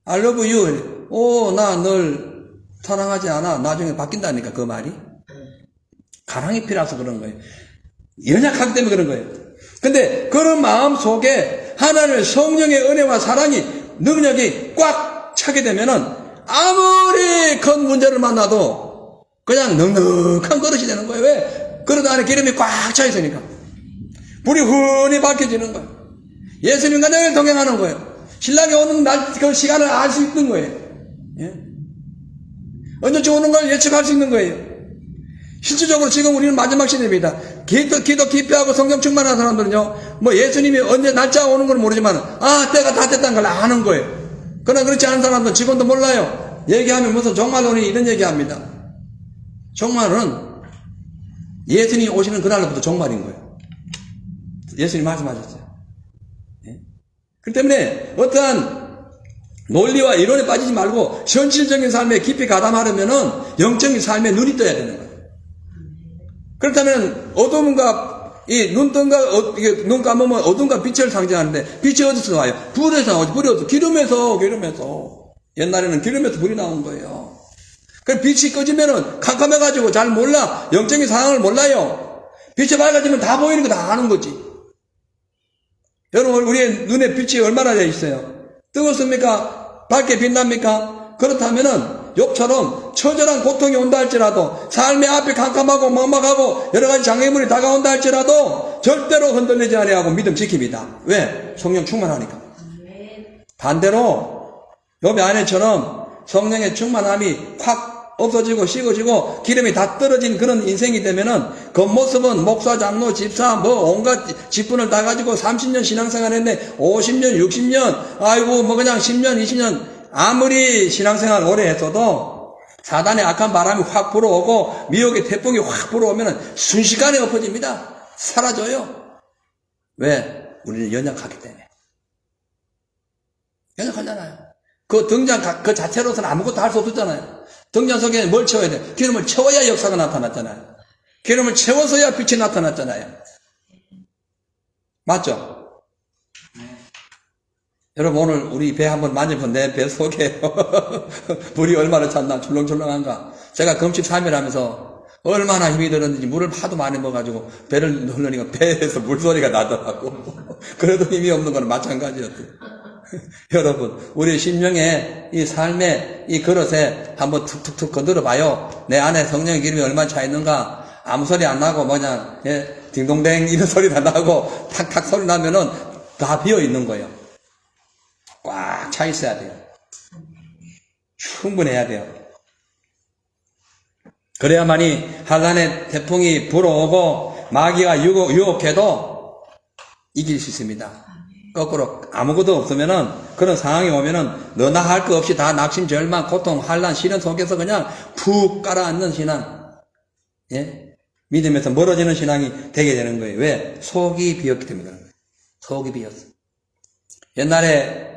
I love you. 나 널 사랑하지 않아. 나중에 바뀐다니까 그 말이. 가랑이 피라서 그런 거예요. 연약하기 때문에 그런 거예요. 근데 그런 마음 속에 하나님의 성령의 은혜와 사랑이 능력이 꽉 차게 되면은 아무리 큰 문제를 만나도 그냥 넉넉한 그릇이 되는 거예요. 왜? 그릇 안에 기름이 꽉 차 있으니까. 불이 흔히 밝혀지는 거예요. 예수님과 늘 동행하는 거예요. 신랑이 오는 날, 그 시간을 알 수 있는 거예요. 예? 언제쯤 오는 걸 예측할 수 있는 거예요. 실질적으로 지금 우리는 마지막 시대입니다. 기도 기피하고 성령 충만한 사람들은요, 뭐 예수님이 언제 날짜가 오는 건 모르지만, 때가 다 됐다는 걸 아는 거예요. 그러나 그렇지 않은 사람들은 지금도 몰라요. 얘기하면 무슨 종말론이 이런 얘기합니다. 종말은 예수님이 오시는 그날부터 종말인 거예요. 예수님 말씀하셨어요. 예? 그렇기 때문에 어떠한 논리와 이론에 빠지지 말고 현실적인 삶에 깊이 가담하려면은 영적인 삶에 눈이 떠야 되는 거예요. 그렇다면 어둠과 눈 감으면 어둠과 빛을 상징하는데 빛이 어디서 나와요? 불에서 나오죠. 불이 어디서? 기름에서. 옛날에는 기름에서 불이 나온 거예요. 그 빛이 꺼지면은 캄캄해가지고 잘 몰라. 영적인 상황을 몰라요. 빛이 밝아지면 다 보이는 거 다 아는 거지. 여러분, 우리의 눈에 빛이 얼마나 되어 있어요? 뜨겁습니까? 밝게 빛납니까? 그렇다면은 욥처럼 처절한 고통이 온다 할지라도 삶의 앞이 캄캄하고 막막하고 여러가지 장애물이 다가온다 할지라도 절대로 흔들리지 아니하고 믿음 지킵니다. 왜? 성령 충만하니까. 반대로 욥의 아내처럼 성령의 충만함이 확 없어지고 식어지고 기름이 다 떨어진 그런 인생이 되면은 겉모습은 목사, 장로, 집사 뭐 온갖 직분을 다 가지고 30년 신앙생활 했네. 50년, 60년 아이고 뭐 그냥 10년, 20년 아무리 신앙생활 오래 했어도 사단의 악한 바람이 확 불어오고 미혹의 태풍이 확 불어오면 순식간에 엎어집니다. 사라져요. 왜? 우리는 연약하기 때문에. 연약하잖아요. 그 등잔 그 자체로서는 아무것도 할 수 없었잖아요. 등잔 속에 뭘 채워야 돼? 기름을 채워야 역사가 나타났잖아요. 기름을 채워서야 빛이 나타났잖아요. 맞죠? 여러분 오늘 우리 배 한번 만져본 내 배 속에 물이 얼마나 찼나 출렁출렁한가. 제가 금식 3일 하면서 얼마나 힘이 들었는지 물을 하도 많이 먹어가지고 배를 흘러니까 배에서 물소리가 나더라고. 그래도 힘이 없는 건 마찬가지였어요. 여러분 우리 심령의 이 삶의 이 그릇에 한번 툭툭툭 건드려 봐요. 내 안에 성령의 기름이 얼마나 차 있는가. 아무 소리 안 나고 뭐냐 딩동댕 이런 소리 다 나고 탁탁 소리 나면은 다 비어 있는 거예요. 꽉 차 있어야 돼요. 충분해야 돼요. 그래야만이 한란의 태풍이 불어오고 마귀가 유혹해도 이길 수 있습니다. 거꾸로 아무것도 없으면은 그런 상황이 오면은 너나 할 거 없이 다 낙심, 절망, 고통, 한란, 시련 속에서 그냥 푹 깔아앉는 신앙, 믿음에서 멀어지는 신앙이 되게 되는 거예요. 왜? 속이 비었기 때문에 그런 거예요. 속이 비었어. 옛날에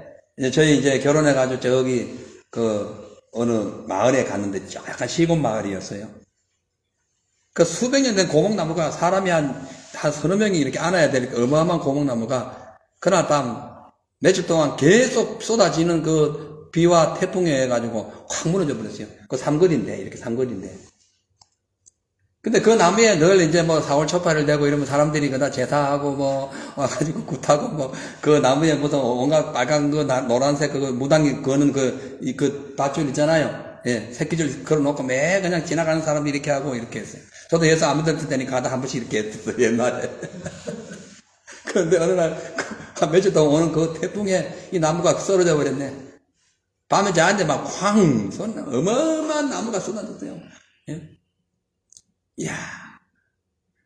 저희 이제 결혼해가지고 저기 어느 마을에 갔는데 약간 시골 마을이었어요. 그 수백 년 된 고목나무가 사람이 한 서너 명이 이렇게 안아야 되니까 어마어마한 고목나무가 그날 밤 며칠 동안 계속 쏟아지는 그 비와 태풍에 해가지고 확 무너져 버렸어요. 그 삼거리인데, 이렇게 삼거리인데. 근데 그 나무에 늘 이제 뭐 4월 초파를 내고 이러면 사람들이 그다 제사하고 뭐 와가지고 굿하고 뭐 그 나무에 무슨 온갖 빨간 그 노란색 그 무당이 거는 그 밧줄 있잖아요. 새끼줄 걸어놓고 매 그냥 지나가는 사람이 이렇게 하고 이렇게 했어요. 저도 예수 안 믿을 때니까 가다 한 번씩 이렇게 했었어요, 옛날에. 그런데 어느 날, 한 며칠 동안 오는 그 태풍에 이 나무가 썰어져 버렸네. 밤에 자는데 막 쾅! 어마어마한 나무가 쏟아졌어요. 이야.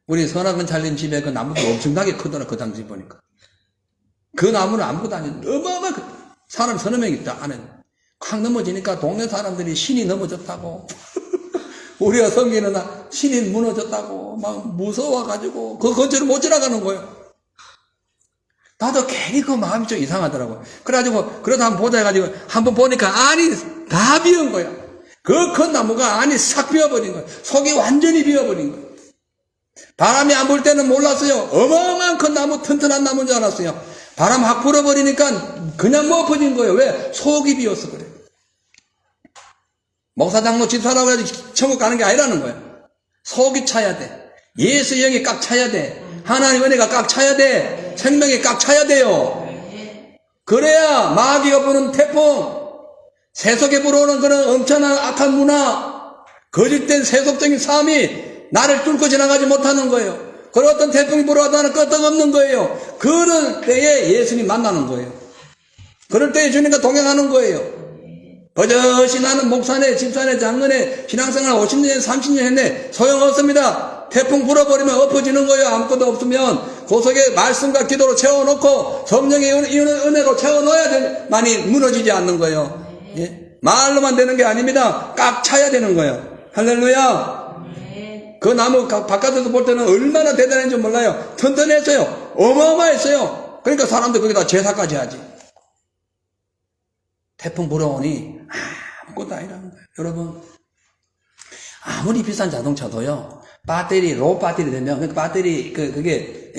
우리 선악은 잘린 집에 그 나무가 엄청나게 크더라, 그 당시 보니까. 그 나무는 아무것도 아닌데, 어마어마하게, 사람 서너 명 있다, 안에. 콱 넘어지니까 동네 사람들이 신이 넘어졌다고. 우리가 섬기는 신이 무너졌다고 막 무서워가지고 그 근처를 못 지나가는 거예요. 나도 괜히 그 마음이 좀 이상하더라고. 그래가지고, 그러다 한번 보자 해가지고, 한번 보니까 안이 다 비은 거야. 그 큰 나무가 안이 싹 비어버린 거야. 속이 완전히 비어버린 거야. 바람이 안 불 때는 몰랐어요. 어마어마한 큰 나무, 튼튼한 나무인 줄 알았어요. 바람 확 불어버리니까 그냥 엎어진 거예요. 왜? 속이 비어서 그래. 목사 장로 집사라고 해서 천국 가는 게 아니라는 거야. 속이 차야 돼. 예수의 영이 꽉 차야 돼. 하나님 은혜가 꽉 차야 돼. 생명이 꽉 차야 돼요. 그래야 마귀가 부는 태풍, 세속에 불어오는 그런 엄청난 악한 문화, 거짓된 세속적인 삶이 나를 뚫고 지나가지 못하는 거예요. 그런 어떤 태풍이 불어와도 나는 끄떡없는 거예요. 그럴 때에 예수님 만나는 거예요. 그럴 때에 주님과 동행하는 거예요. 버젓이 나는 목사네, 집사네, 장로네, 신앙생활 50년, 30년 했네. 소용없습니다. 태풍 불어버리면 엎어지는 거예요. 아무것도 없으면. 그 속에 말씀과 기도로 채워놓고 성령의 은혜로 채워넣어야 많이 무너지지 않는 거예요. 예? 말로만 되는 게 아닙니다. 꽉 차야 되는 거예요. 할렐루야. 그 나무 바깥에서 볼 때는 얼마나 대단한지 몰라요. 튼튼했어요. 어마어마했어요. 그러니까 사람들 거기다 제사까지 하지. 태풍 불어오니 아무것도 아니라는 거예요. 여러분, 아무리 비싼 자동차도요, 배터리, 로우 배터리 되면, 그러니까 배터리, 그게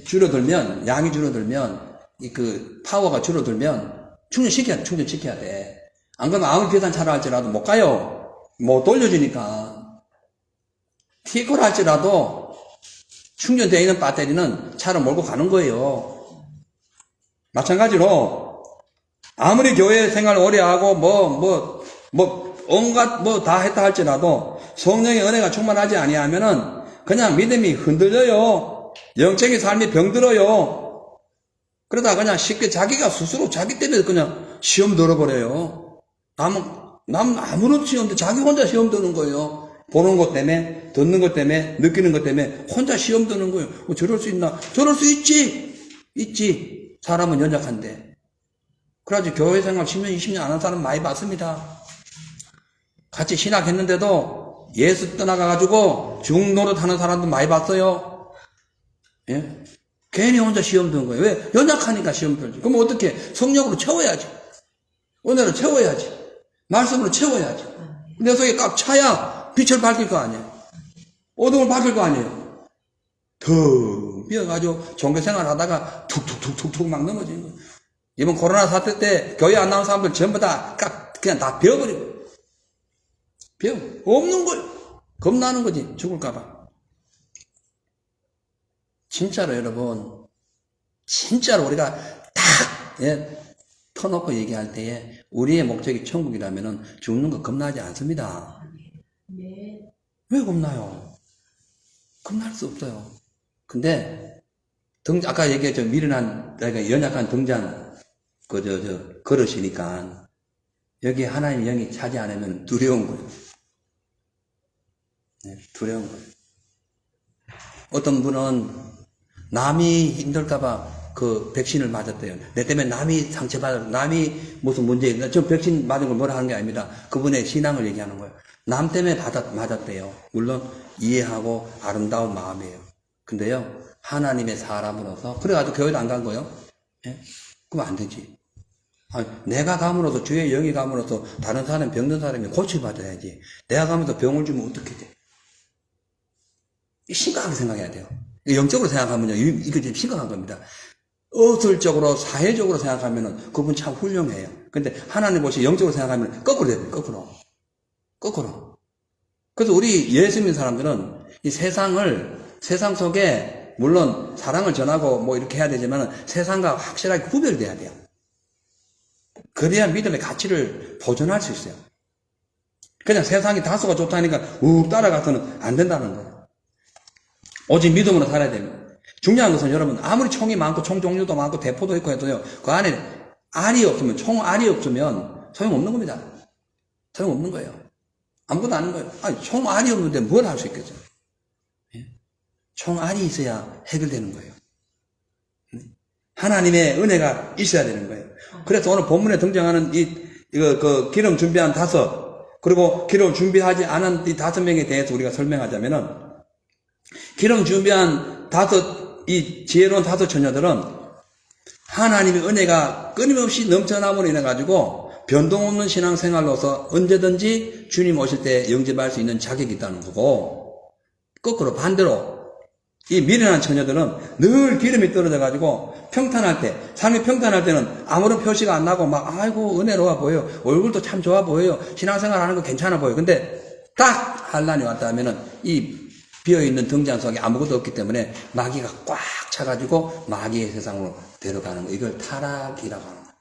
줄어들면, 양이 줄어들면, 그 파워가 줄어들면, 충전시켜야 돼. 안 그러면 아무리 비싼 차를 할지라도 못 가요. 못 돌려주니까. 티콜 할지라도 충전되어 있는 배터리는 차를 몰고 가는 거예요. 마찬가지로, 아무리 교회 생활 오래 하고, 온갖 다 했다 할지라도, 성령의 은혜가 충만하지 아니하면은, 그냥 믿음이 흔들려요. 영적인 삶이 병들어요. 그러다 그냥 쉽게 자기가 스스로 자기 때문에 그냥 시험 들어버려요. 남은 아무런 시험도 자기 혼자 시험 드는 거예요. 보는 것 때문에, 듣는 것 때문에, 느끼는 것 때문에 혼자 시험 드는 거예요. 저럴 수 있나? 저럴 수 있지. 사람은 연약한데. 그래가지고 교회 생활 10년, 20년 안 한 사람 많이 봤습니다. 같이 신학했는데도 예수 떠나가가지고 중노릇 하는 사람도 많이 봤어요. 예? 괜히 혼자 시험 드는 거예요. 왜? 연약하니까 시험 들지. 그럼 어떻게? 성령으로 채워야지. 은혜로 채워야지. 말씀으로 채워야지. 내 속에 꽉 차야 빛을 밝힐 거 아니에요. 어둠을 밝힐 거 아니에요. 더 비어가지고 종교생활 하다가 툭툭툭툭툭 막 넘어지는 거예요. 이번 코로나 사태 때 교회 안 나온 사람들 전부 다 그냥 다 비어버리고. 없는 거예요. 겁나는 거지. 죽을까봐. 진짜로 여러분, 진짜로 우리가 딱 터놓고 얘기할 때에 우리의 목적이 천국이라면은 죽는 거 겁나지 않습니다. 왜 겁나요? 겁날 수 없어요. 근데 아까 얘기했죠. 미련한, 연약한 등잔 그릇이니까 여기 하나님의 영이 차지 않으면 두려운 거예요. 두려운 거예요. 어떤 분은 남이 힘들까봐 그 백신을 맞았대요. 내 때문에 남이 상처받았고, 남이 무슨 문제 있나? 저 백신 맞은 걸 뭐라 하는 게 아닙니다. 그분의 신앙을 얘기하는 거예요. 남 때문에 맞았대요. 물론 이해하고 아름다운 마음이에요. 근데요, 하나님의 사람으로서, 그래가지고 교회도 안 간 거예요. 예? 그럼 안 되지. 아니, 내가 감으로써, 주의 영이 감으로써 다른 사람, 병든 사람이 고쳐받아야지. 내가 가면서 병을 주면 어떻게 돼? 심각하게 생각해야 돼요. 영적으로 생각하면요, 이거 좀 심각한 겁니다. 어설적으로, 사회적으로 생각하면은 그분 참 훌륭해요. 근데 하나님 보시 영적으로 생각하면 거꾸로 돼요, 거꾸로. 그래서 우리 예수 믿는 사람들은 이 세상 속에 물론 사랑을 전하고 뭐 이렇게 해야 되지만 세상과 확실하게 구별돼야 돼요. 그래야 믿음의 가치를 보존할 수 있어요. 그냥 세상이 다소가 좋다니까 욱 따라가서는 안 된다는 거예요. 오직 믿음으로 살아야 됩니다. 중요한 것은 여러분, 아무리 총이 많고 총 종류도 많고 대포도 있고 해도요, 그 안에 알이 없으면, 총알이 없으면 소용없는 겁니다. 소용없는 거예요. 아무것도 안 하는 거예요. 아니, 총알이 없는데 뭘 할 수 있겠어요? 예? 총알이 있어야 해결되는 거예요. 하나님의 은혜가 있어야 되는 거예요. 그래서 오늘 본문에 등장하는 그 기름 준비한 5, 그리고 기름 준비하지 않은 이 5명에 대해서 우리가 설명하자면은, 기름 준비한 이 지혜로운 5 처녀들은 하나님의 은혜가 끊임없이 넘쳐남으로 인해 가지고 변동 없는 신앙생활로서 언제든지 주님 오실 때 영접할 수 있는 자격이 있다는 거고, 거꾸로 반대로 이 미련한 처녀들은 늘 기름이 떨어져 가지고 평탄할 때, 삶이 평탄할 때는 아무런 표시가 안 나고 막 아이고 은혜로워 보여요, 얼굴도 참 좋아 보여요, 신앙생활 하는 거 괜찮아 보여요. 근데 딱 환난이 왔다 하면은 이 비어있는 등잔 속에 아무것도 없기 때문에 마귀가 꽉 차가지고 마귀의 세상으로 데려가는 거, 이걸 타락이라고 하는 거예요.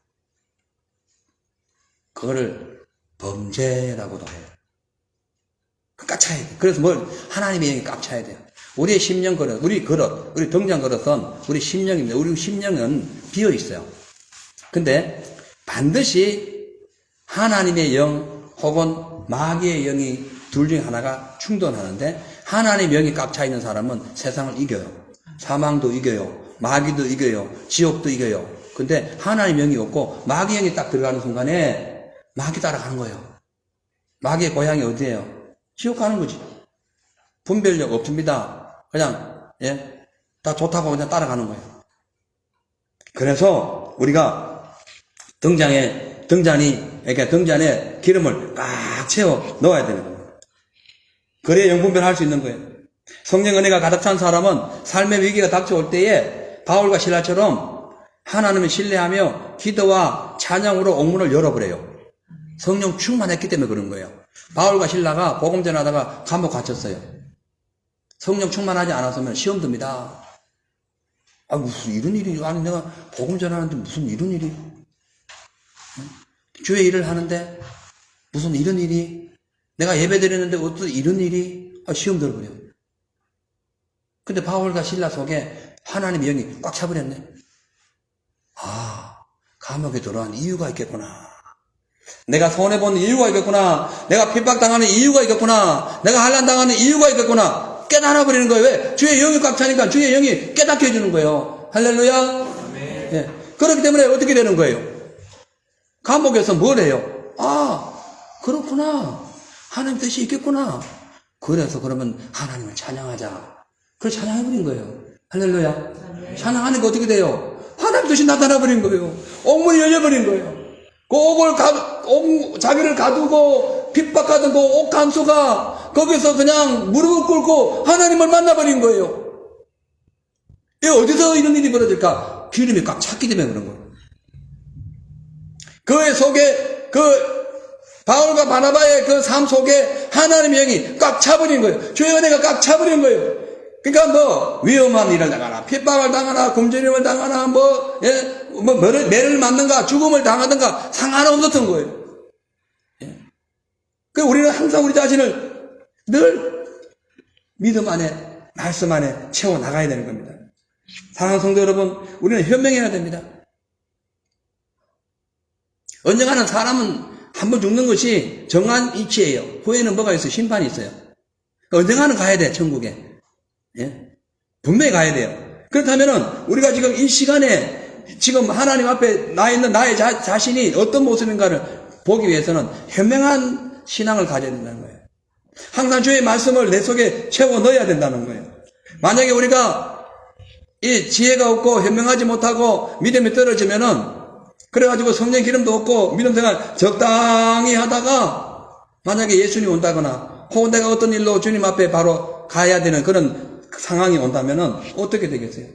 그거를 범죄라고도 해요. 꽉차야 돼. 그래서 뭘 하나님의 영이 꽉 차야 돼요. 우리의 심령 그릇, 우리 등잔 그릇은 우리 심령입니다. 우리 심령은 비어 있어요. 근데 반드시 하나님의 영 혹은 마귀의 영이 둘 중에 하나가 충돌하는데, 하나님의 영이 꽉 차 있는 사람은 세상을 이겨요. 사망도 이겨요. 마귀도 이겨요. 지옥도 이겨요. 근데 하나님의 영이 없고 마귀의 영이 딱 들어가는 순간에 마귀 따라가는 거예요. 마귀의 고향이 어디예요? 지옥 가는 거지. 분별력 없습니다. 그냥 다 좋다고 그냥 따라가는 거예요. 그래서 우리가 등잔에 기름을 꽉 채워 넣어야 되는 거예요. 그래야 영분별할 수 있는 거예요. 성령 은혜가 가득 찬 사람은 삶의 위기가 닥쳐올 때에 바울과 실라처럼 하나님을 신뢰하며 기도와 찬양으로 옥문을 열어버려요. 성령 충만했기 때문에 그런 거예요. 바울과 실라가 복음 전하다가 감옥 갇혔어요. 성령 충만하지 않았으면 시험 듭니다. 아, 무슨 이런 일이, 아니 내가 복음 전하는데 무슨 이런 일이, 주의 일을 하는데 무슨 이런 일이, 내가 예배 드리는데 어떤 이런 일이, 시험 들어버려요. 근데 바울과 실라 속에 하나님의 영이 꽉 차버렸네. 아, 감옥에 들어간 이유가 있겠구나. 내가 손해본 이유가 있겠구나. 내가 핍박당하는 이유가 있겠구나. 내가 환난당하는 이유가 있겠구나. 깨달아버리는 거예요. 왜? 주의 영이 꽉 차니까 주의 영이 깨닫게 해주는 거예요. 할렐루야. 예. 그렇기 때문에 어떻게 되는 거예요? 감옥에서 뭘 해요? 아, 그렇구나. 하나님 뜻이 있겠구나. 그래서 그러면 하나님을 찬양하자. 그걸 찬양해버린 거예요. 할렐루야. 찬양하니까 어떻게 돼요? 하나님 뜻이 나타나버린 거예요. 옥문이 열려버린 거예요. 그 자기를 가두고 핍박하던 그 옥간수가 거기서 그냥 무릎을 꿇고 하나님을 만나버린 거예요. 이 어디서 이런 일이 벌어질까? 기름이 꽉 찼기 때문에 그런 거예요. 그 속에 바울과 바나바의 그 삶 속에 하나님의 영이 꽉 차버린 거예요. 주의 은혜가 꽉 차버린 거예요. 그러니까 위험한 일을 당하나, 핍박을 당하나, 굶주림을 당하나, 매를 맞는가, 죽음을 당하든가 상관없었던 거예요. 그 우리는 항상 우리 자신을 늘 믿음 안에, 말씀 안에 채워 나가야 되는 겁니다. 사랑하는 성도 여러분, 우리는 현명해야 됩니다. 언젠가는 사람은 한번 죽는 것이 정한 이치예요. 후에는 뭐가 있어요? 심판이 있어요. 언젠가는 가야 돼, 천국에. 분명히 가야 돼요. 그렇다면은 우리가 지금 이 시간에 지금 하나님 앞에 나 있는 나의 자신이 어떤 모습인가를 보기 위해서는 현명한 신앙을 가져야 된다는 거예요. 항상 주의 말씀을 내 속에 채워 넣어야 된다는 거예요. 만약에 우리가 이 지혜가 없고 현명하지 못하고 믿음이 떨어지면은, 그래가지고 성령 기름도 없고 믿음 생활 적당히 하다가 만약에 예수님이 온다거나 혹은 내가 어떤 일로 주님 앞에 바로 가야 되는 그런 상황이 온다면은 어떻게 되겠어요?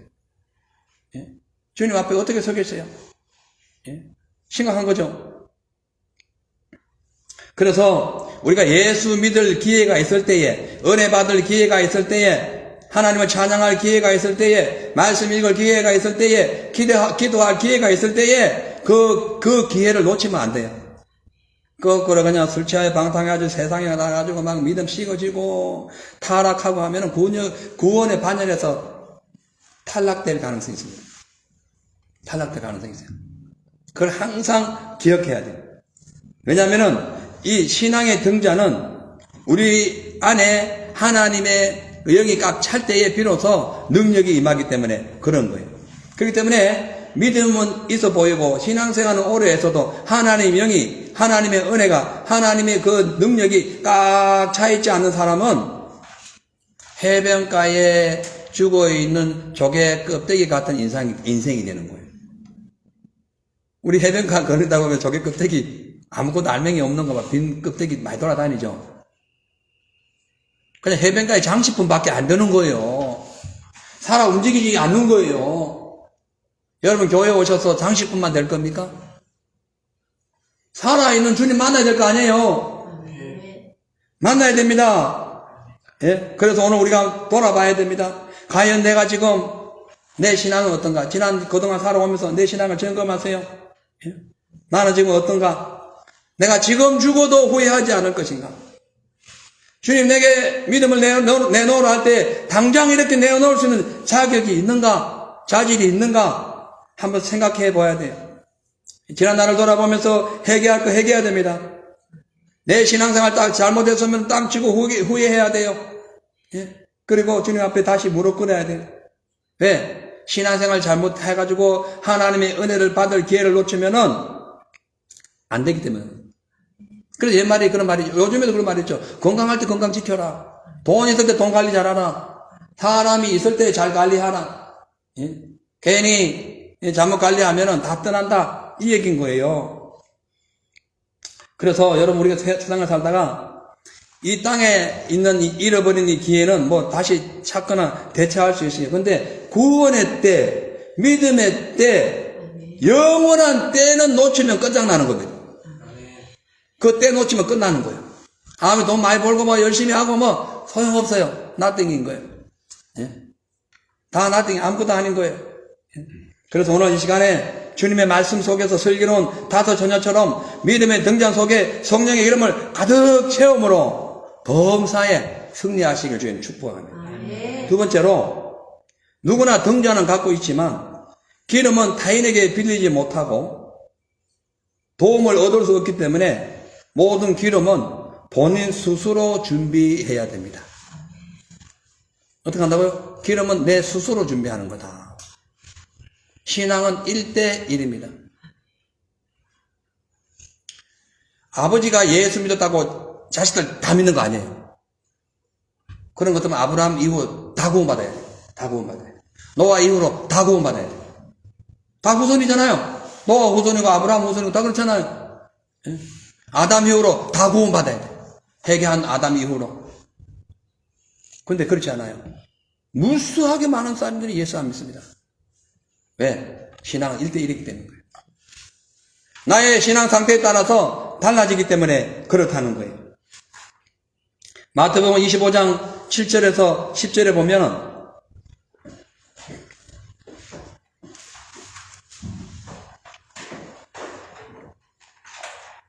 주님 앞에 어떻게 서겠어요? 심각한 거죠. 그래서 우리가 예수 믿을 기회가 있을 때에, 은혜 받을 기회가 있을 때에, 하나님을 찬양할 기회가 있을 때에, 말씀 읽을 기회가 있을 때에, 기도할 기회가 있을 때에 그 기회를 놓치면 안 돼요. 거꾸로 그냥 술 취하에 방탕해가지고 세상에 나가가지고 막 믿음 식어지고 타락하고 하면은 구원의 반열에서 탈락될 가능성이 있습니다. 탈락될 가능성이 있어요. 그걸 항상 기억해야 돼요. 왜냐하면은 이 신앙의 등잔은 우리 안에 하나님의 영이 꽉 찰 때에 비로소 능력이 임하기 때문에 그런 거예요. 그렇기 때문에 믿음은 있어 보이고 신앙생활은 오래 했어도 하나님의 영이, 하나님의 은혜가, 하나님의 그 능력이 꽉 차 있지 않는 사람은 해변가에 죽어있는 조개 껍데기 같은 인생이 되는 거예요. 우리 해변가 걸으다 보면 조개 껍데기 아무것도 알맹이 없는 거 막 빈 껍데기 많이 돌아다니죠. 그냥 해변가에 장식품밖에 안 되는 거예요. 살아 움직이지 않는 거예요. 여러분 교회 오셔서 장식품만 될 겁니까? 살아있는 주님 만나야 될 거 아니에요. 만나야 됩니다. 예? 그래서 오늘 우리가 돌아봐야 됩니다. 과연 내가 지금 내 신앙은 어떤가? 그동안 살아오면서 내 신앙을 점검하세요. 예? 나는 지금 어떤가? 내가 지금 죽어도 후회하지 않을 것인가? 주님 내게 믿음을 내놓으라 할 때 당장 이렇게 내어놓을 수 있는 자격이 있는가? 자질이 있는가? 한번 생각해 봐야 돼요. 지난 날을 돌아보면서 회개할 거 회개해야 됩니다. 내 신앙생활 딱 잘못했으면 딱 치고 후회해야 돼요. 예? 그리고 주님 앞에 다시 무릎 꿇어야 돼요. 왜? 신앙생활 잘못해가지고 하나님의 은혜를 받을 기회를 놓치면은 안 되기 때문에. 그래서 옛말에 그런 말이, 요즘에도 그런 말이 있죠. 건강할 때 건강 지켜라. 돈 있을 때 돈 관리 잘하라. 사람이 있을 때 잘 관리하라. 예? 괜히 잘못 관리하면은 다 떠난다. 이 얘기인 거예요. 그래서 여러분 우리가 세상을 살다가 이 땅에 있는 잃어버린 이 기회는 뭐 다시 찾거나 대체할 수 있어요. 근데 구원의 때, 믿음의 때, 영원한 때는 놓치면 끝장나는 겁니다. 그 때 놓치면 끝나는 거예요. 아무리 돈 많이 벌고 뭐 열심히 하고 뭐 소용없어요. 나띵인 거예요. 예? 다 나띵, 아무것도 아닌 거예요. 예? 그래서 오늘 이 시간에 주님의 말씀 속에서 슬기로운 다섯 처녀처럼 믿음의 등잔 속에 성령의 이름을 가득 채움으로 범사에 승리하시길 주님 축복합니다. 두 번째로 누구나 등잔은 갖고 있지만 기름은 타인에게 빌리지 못하고 도움을 얻을 수 없기 때문에 모든 기름은 본인 스스로 준비해야 됩니다. 어떻게 한다고요? 기름은 내 스스로 준비하는 거다. 신앙은 1대1입니다. 아버지가 예수 믿었다고 자식들 다 믿는 거 아니에요. 그런 것 때문에 아브라함 이후 다 구원받아야 돼요. 다 구원받아야 돼요. 노아 이후로 다 구원받아야 돼요. 다 후손이잖아요. 노아 후손이고 아브라함 후손이고 다 그렇잖아요. 예? 아담 이후로 다 구원받아야 돼요. 회개한 아담 이후로. 근데 그렇지 않아요. 무수하게 많은 사람들이 예수 안 믿습니다. 왜? 신앙은 1대1이기 때문에. 나의 신앙 상태에 따라서 달라지기 때문에 그렇다는 거예요. 마태복음 25장 7절에서 10절에 보면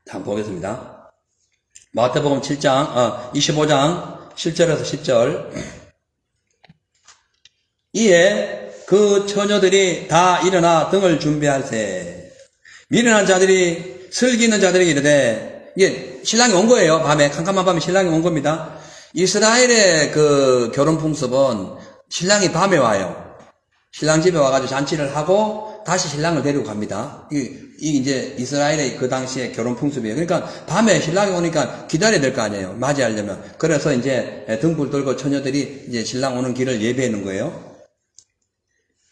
한번 보겠습니다. 마태복음 25장 7절에서 10절. 이에 그 처녀들이 다 일어나 등을 준비할세. 미련한 자들이 슬기 있는 자들에게 이르되, 이게 신랑이 온 거예요. 밤에 캄캄한 밤에 신랑이 온 겁니다. 이스라엘의 그 결혼 풍습은 신랑이 밤에 와요. 신랑 집에 와가지고 잔치를 하고 다시 신랑을 데리고 갑니다. 이게 이제 이스라엘의 그 당시의 결혼 풍습이에요. 그러니까 밤에 신랑이 오니까 기다려야 될 거 아니에요. 맞이하려면. 그래서 이제 등불 들고 처녀들이 이제 신랑 오는 길을 예배해 놓은 거예요.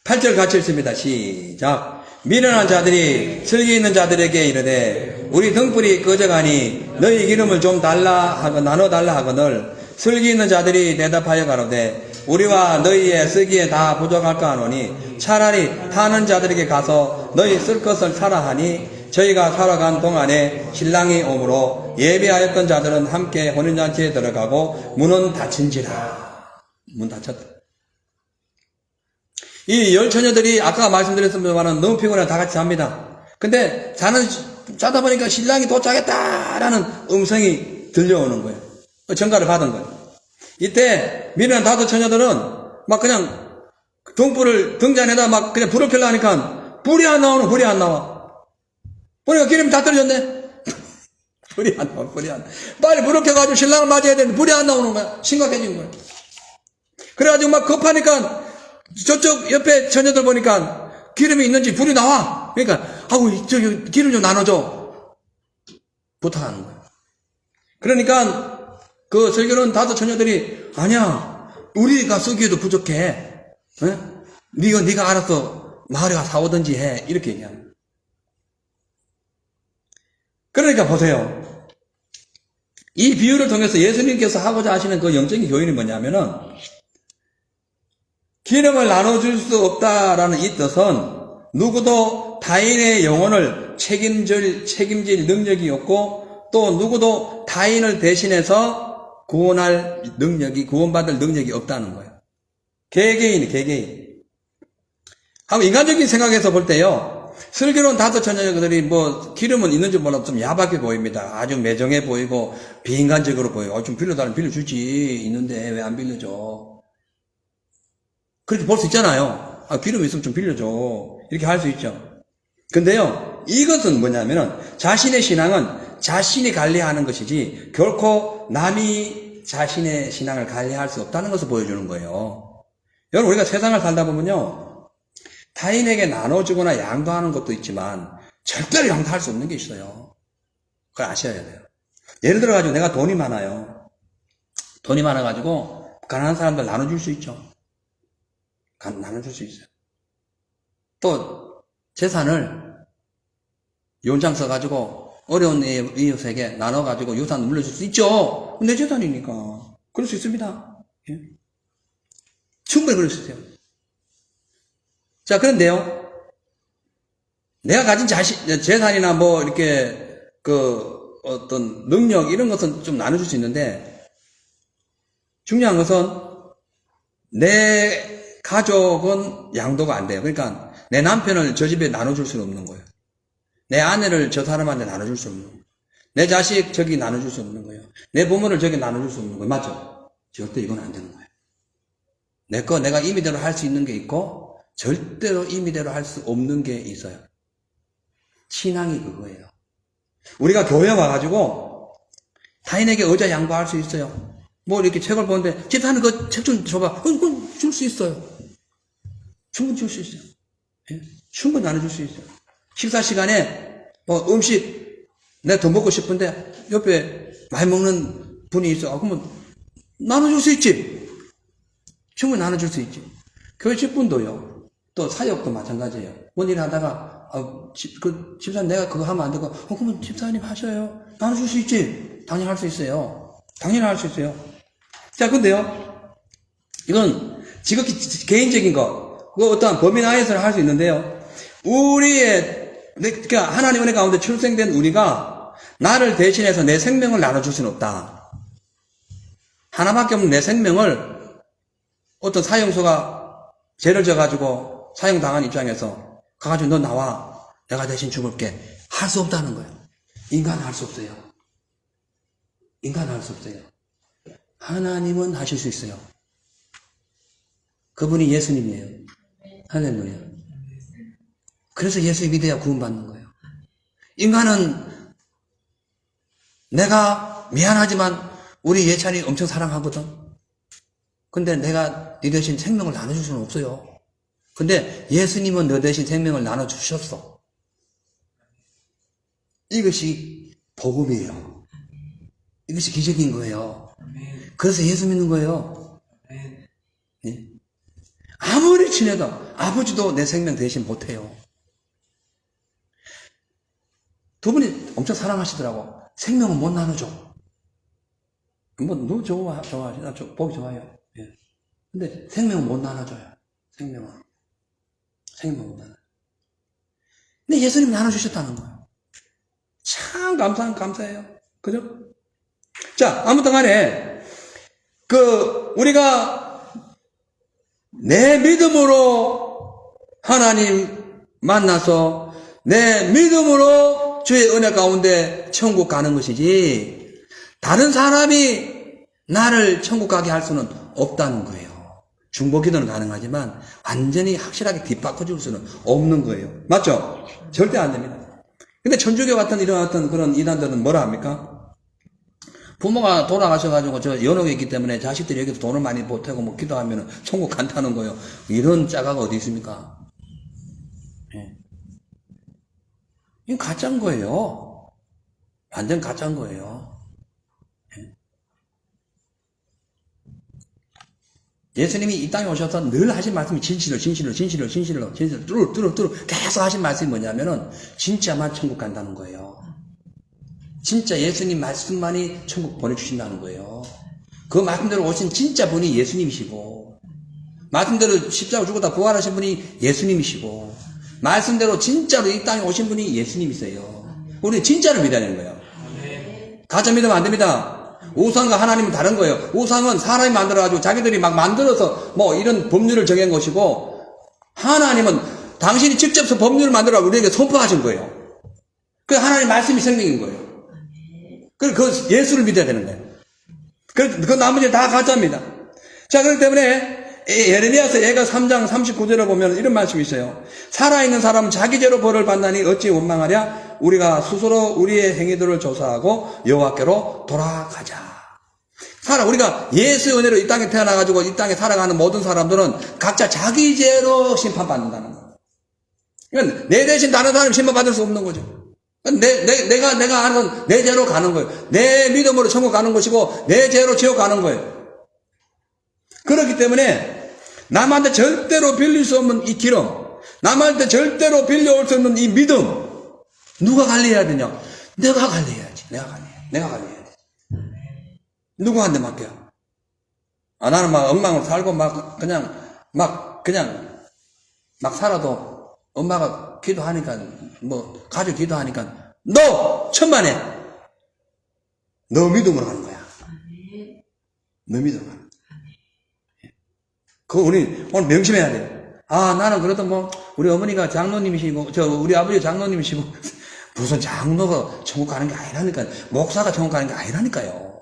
8절 같이 읽습니다. 시작. 미련한 자들이 슬기 있는 자들에게 이르되 우리 등불이 꺼져가니 너희 기름을 좀 나눠 달라 하거늘 슬기 있는 자들이 대답하여 가로되 우리와 너희의 쓰기에 다 부족할까 하노니 차라리 타는 자들에게 가서 너희 쓸 것을 사라 하니 저희가 살아간 동안에 신랑이 오므로 예배하였던 자들은 함께 혼인잔치에 들어가고 문은 닫힌지라. 문 닫혔다. 이 열 처녀들이 아까 말씀드렸습니다만 너무 피곤해 다 같이 잡니다. 근데 자다 보니까 신랑이 도착했다라는 음성이 들려오는 거예요. 전가를 받은 거예요. 이때 미련한 다섯 처녀들은 막 그냥 등잔에다 막 그냥 불을 켜려 하니까 불이 안 나와. 보니까 기름이 다 떨어졌네. 불이 안 나와. 빨리 불을 켜가지고 신랑을 맞이해야 되는데 불이 안 나오는 거야. 심각해진 거야. 그래가지고 막 급하니까 저쪽 옆에 처녀들 보니까 기름이 있는지 불이 나와. 그러니까 저기 기름 좀 나눠줘 부탁하는 거야. 그러니까 그 설교는 다섯 처녀들이 아니야 우리가 쓰기에도 부족해. 네가 알아서 마을에 가서 사오든지 해. 이렇게 얘기하는 거야. 그러니까 보세요. 이 비유를 통해서 예수님께서 하고자 하시는 그 영적인 교훈이 뭐냐면은, 기름을 나눠줄 수 없다라는 이 뜻은 누구도 타인의 영혼을 책임질 능력이 없고, 또 누구도 타인을 대신해서 구원받을 능력이 없다는 거예요. 개개인. 한번 인간적인 생각에서 볼 때요, 슬기로운 다섯 처녀들이 뭐 기름은 있는지 몰라도 좀 야박해 보입니다. 아주 매정해 보이고 비인간적으로 보여요. 좀 빌려달라면 빌려주지. 있는데 왜 안 빌려줘? 그렇게 볼 수 있잖아요. 기름 있으면 좀 빌려줘. 이렇게 할 수 있죠. 근데요, 이것은 뭐냐면은 자신의 신앙은 자신이 관리하는 것이지 결코 남이 자신의 신앙을 관리할 수 없다는 것을 보여주는 거예요. 여러분, 우리가 세상을 살다 보면요, 타인에게 나눠주거나 양도하는 것도 있지만 절대로 양도할 수 없는 게 있어요. 그걸 아셔야 돼요. 예를 들어가지고 내가 돈이 많아요. 돈이 많아가지고 가난한 사람들 나눠줄 수 있죠. 나눠줄 수 있어요. 또 재산을 요원장 써가지고 어려운 이웃에게 나눠가지고 유산 물려줄 수 있죠. 내 재산이니까 그럴 수 있습니다. 예? 충분히 그럴 수 있어요. 자, 그런데요, 내가 가진 재산이나 뭐 이렇게 어떤 능력 이런 것은 좀 나눠줄 수 있는데, 중요한 것은 내 가족은 양도가 안 돼요. 그러니까 내 남편을 저 집에 나눠줄 수는 없는 거예요. 내 아내를 저 사람한테 나눠줄 수 없는 거예요. 내 자식 저기 나눠줄 수 없는 거예요. 내 부모를 저기 나눠줄 수 없는 거예요. 맞죠? 절대 이건 안 되는 거예요. 내가 임의대로 할 수 있는 게 있고 절대로 임의대로 할 수 없는 게 있어요. 신앙이 그거예요. 우리가 교회 와가지고 타인에게 의자 양보할 수 있어요. 뭐 이렇게 책을 보는데 집사님 그 책 좀 줘봐. 그건 줄 수 있어요. 충분히 줄 수 있어요. 예? 충분히 나눠줄 수 있어요. 식사 시간에 뭐 음식 내가 더 먹고 싶은데 옆에 많이 먹는 분이 있어. 그러면 나눠줄 수 있지. 충분히 나눠줄 수 있지. 교회 직분도요. 또 사역도 마찬가지예요. 뭔 일 하다가 집사님 내가 그거 하면 안 되고 그러면 집사님 하셔요. 나눠줄 수 있지. 당연히 할 수 있어요. 당연히 할 수 있어요. 자, 근데요, 이건 지극히 개인적인 거, 그거 어떠한 범위 하에서는 할 수 있는데요, 그러니까 하나님 은혜 가운데 출생된 우리가 나를 대신해서 내 생명을 나눠줄 수는 없다. 하나밖에 없는 내 생명을 어떤 사형소가 죄를 져가지고 사형당한 입장에서 가가지고 너 나와. 내가 대신 죽을게. 할 수 없다는 거예요. 인간은 할 수 없어요. 인간은 할 수 없어요. 하나님은 하실 수 있어요. 그분이 예수님이에요. 할렐루야. 그래서 예수 믿어야 구원받는 거예요. 인간은 내가 미안하지만 우리 예찬이 엄청 사랑하거든. 근데 내가 네 대신 생명을 나눠줄 수는 없어요. 근데 예수님은 너 대신 생명을 나눠주셨어. 이것이 복음이에요. 이것이 기적인 거예요. 그래서 예수 믿는 거예요. 네? 아무리 친해도 아버지도 내 생명 대신 못해요. 두 분이 엄청 사랑하시더라고. 생명은 못 나눠줘. 뭐, 너 좋아하지? 나 보기 좋아요. 예. 근데 생명은 못 나눠줘요. 생명은 못 나눠. 근데 예수님 나눠주셨다는 거예요. 참 감사해요. 그죠? 자, 아무튼 간에, 우리가 내 믿음으로 하나님 만나서 내 믿음으로 주의 은혜 가운데 천국 가는 것이지, 다른 사람이 나를 천국 가게 할 수는 없다는 거예요. 중보기도는 가능하지만 완전히 확실하게 뒷바꿔줄 수는 없는 거예요. 맞죠? 절대 안 됩니다. 근데 천주교 같은 이런 그런 이단들은 뭐라 합니까? 부모가 돌아가셔가지고 저 연옥에 있기 때문에 자식들이 여기서 돈을 많이 보태고 뭐 기도하면 천국 간다는 거예요. 이런 짜가가 어디 있습니까? 예. 이건 가짜인 거예요. 완전 가짜인 거예요. 예. 예수님이 이 땅에 오셔서 늘 하신 말씀이 진실로 뚜루 계속 하신 말씀이 뭐냐면은 진짜만 천국 간다는 거예요. 진짜 예수님 말씀만이 천국 보내주신다는 거예요. 그 말씀대로 오신 진짜 분이 예수님이시고, 말씀대로 십자가 죽었다 부활하신 분이 예수님이시고, 말씀대로 진짜로 이 땅에 오신 분이 예수님이세요. 우리는 진짜를 믿어야 되는 거예요. 가짜 믿으면 안 됩니다. 우상과 하나님은 다른 거예요. 우상은 사람이 만들어가지고 자기들이 막 만들어서 뭐 이런 법률을 정한 것이고, 하나님은 당신이 직접 법률을 만들어 우리에게 선포하신 거예요. 그 하나님 말씀이 생명인 거예요. 그 예수를 믿어야 되는 거예요. 그 나머지는 다 가짜입니다. 자, 그렇기 때문에 예레미야서 예가 3장 39절에 보면 이런 말씀이 있어요. 살아있는 사람은 자기 죄로 벌을 받나니 어찌 원망하랴. 우리가 스스로 우리의 행위들을 조사하고 여호와께로 돌아가자. 우리가 예수의 은혜로 이 땅에 태어나가지고 이 땅에 살아가는 모든 사람들은 각자 자기 죄로 심판받는다는 거예요. 그러니까 내 대신 다른 사람이 심판받을 수 없는 거죠. 내가 아는 내 죄로 가는 거예요. 내 믿음으로 천국 가는 것이고 내 죄로 지옥 가는 거예요. 그렇기 때문에 남한테 절대로 빌릴 수 없는 이 기름, 남한테 절대로 빌려올 수 없는 이 믿음, 누가 관리해야 되냐? 내가 관리해야지. 내가 관리해야 돼. 누구한테 맡겨? 나는 막 엉망으로 살고 막 살아도 엄마가 기도하니까, 가족 기도하니까, 너! 천만에! 너 믿음으로 가는 거야. 너 믿음으로 가는 거야. 그거 우리 오늘 명심해야 돼요. 나는 그래도 우리 어머니가 장로님이시고, 우리 아버지가 장로님이시고, 무슨 장로가 천국 가는 게 아니라니까요. 목사가 천국 가는 게 아니라니까요.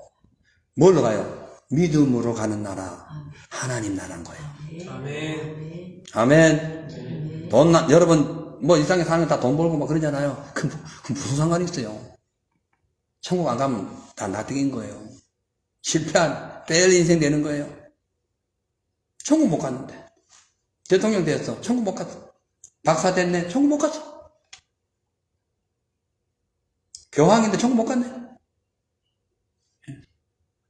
뭘로 가요? 믿음으로 가는 나라, 하나님 나라인 거예요. 아멘. 여러분, 이 땅에 사는 거 다 돈 벌고 그러잖아요. 그 무슨 상관이 있어요? 천국 안 가면 다 나띵인 거예요. 실패한, 빼일 인생 되는 거예요. 천국 못 갔는데. 대통령 됐어. 천국 못 갔어. 박사 됐네. 천국 못 갔어. 교황인데 천국 못 갔네.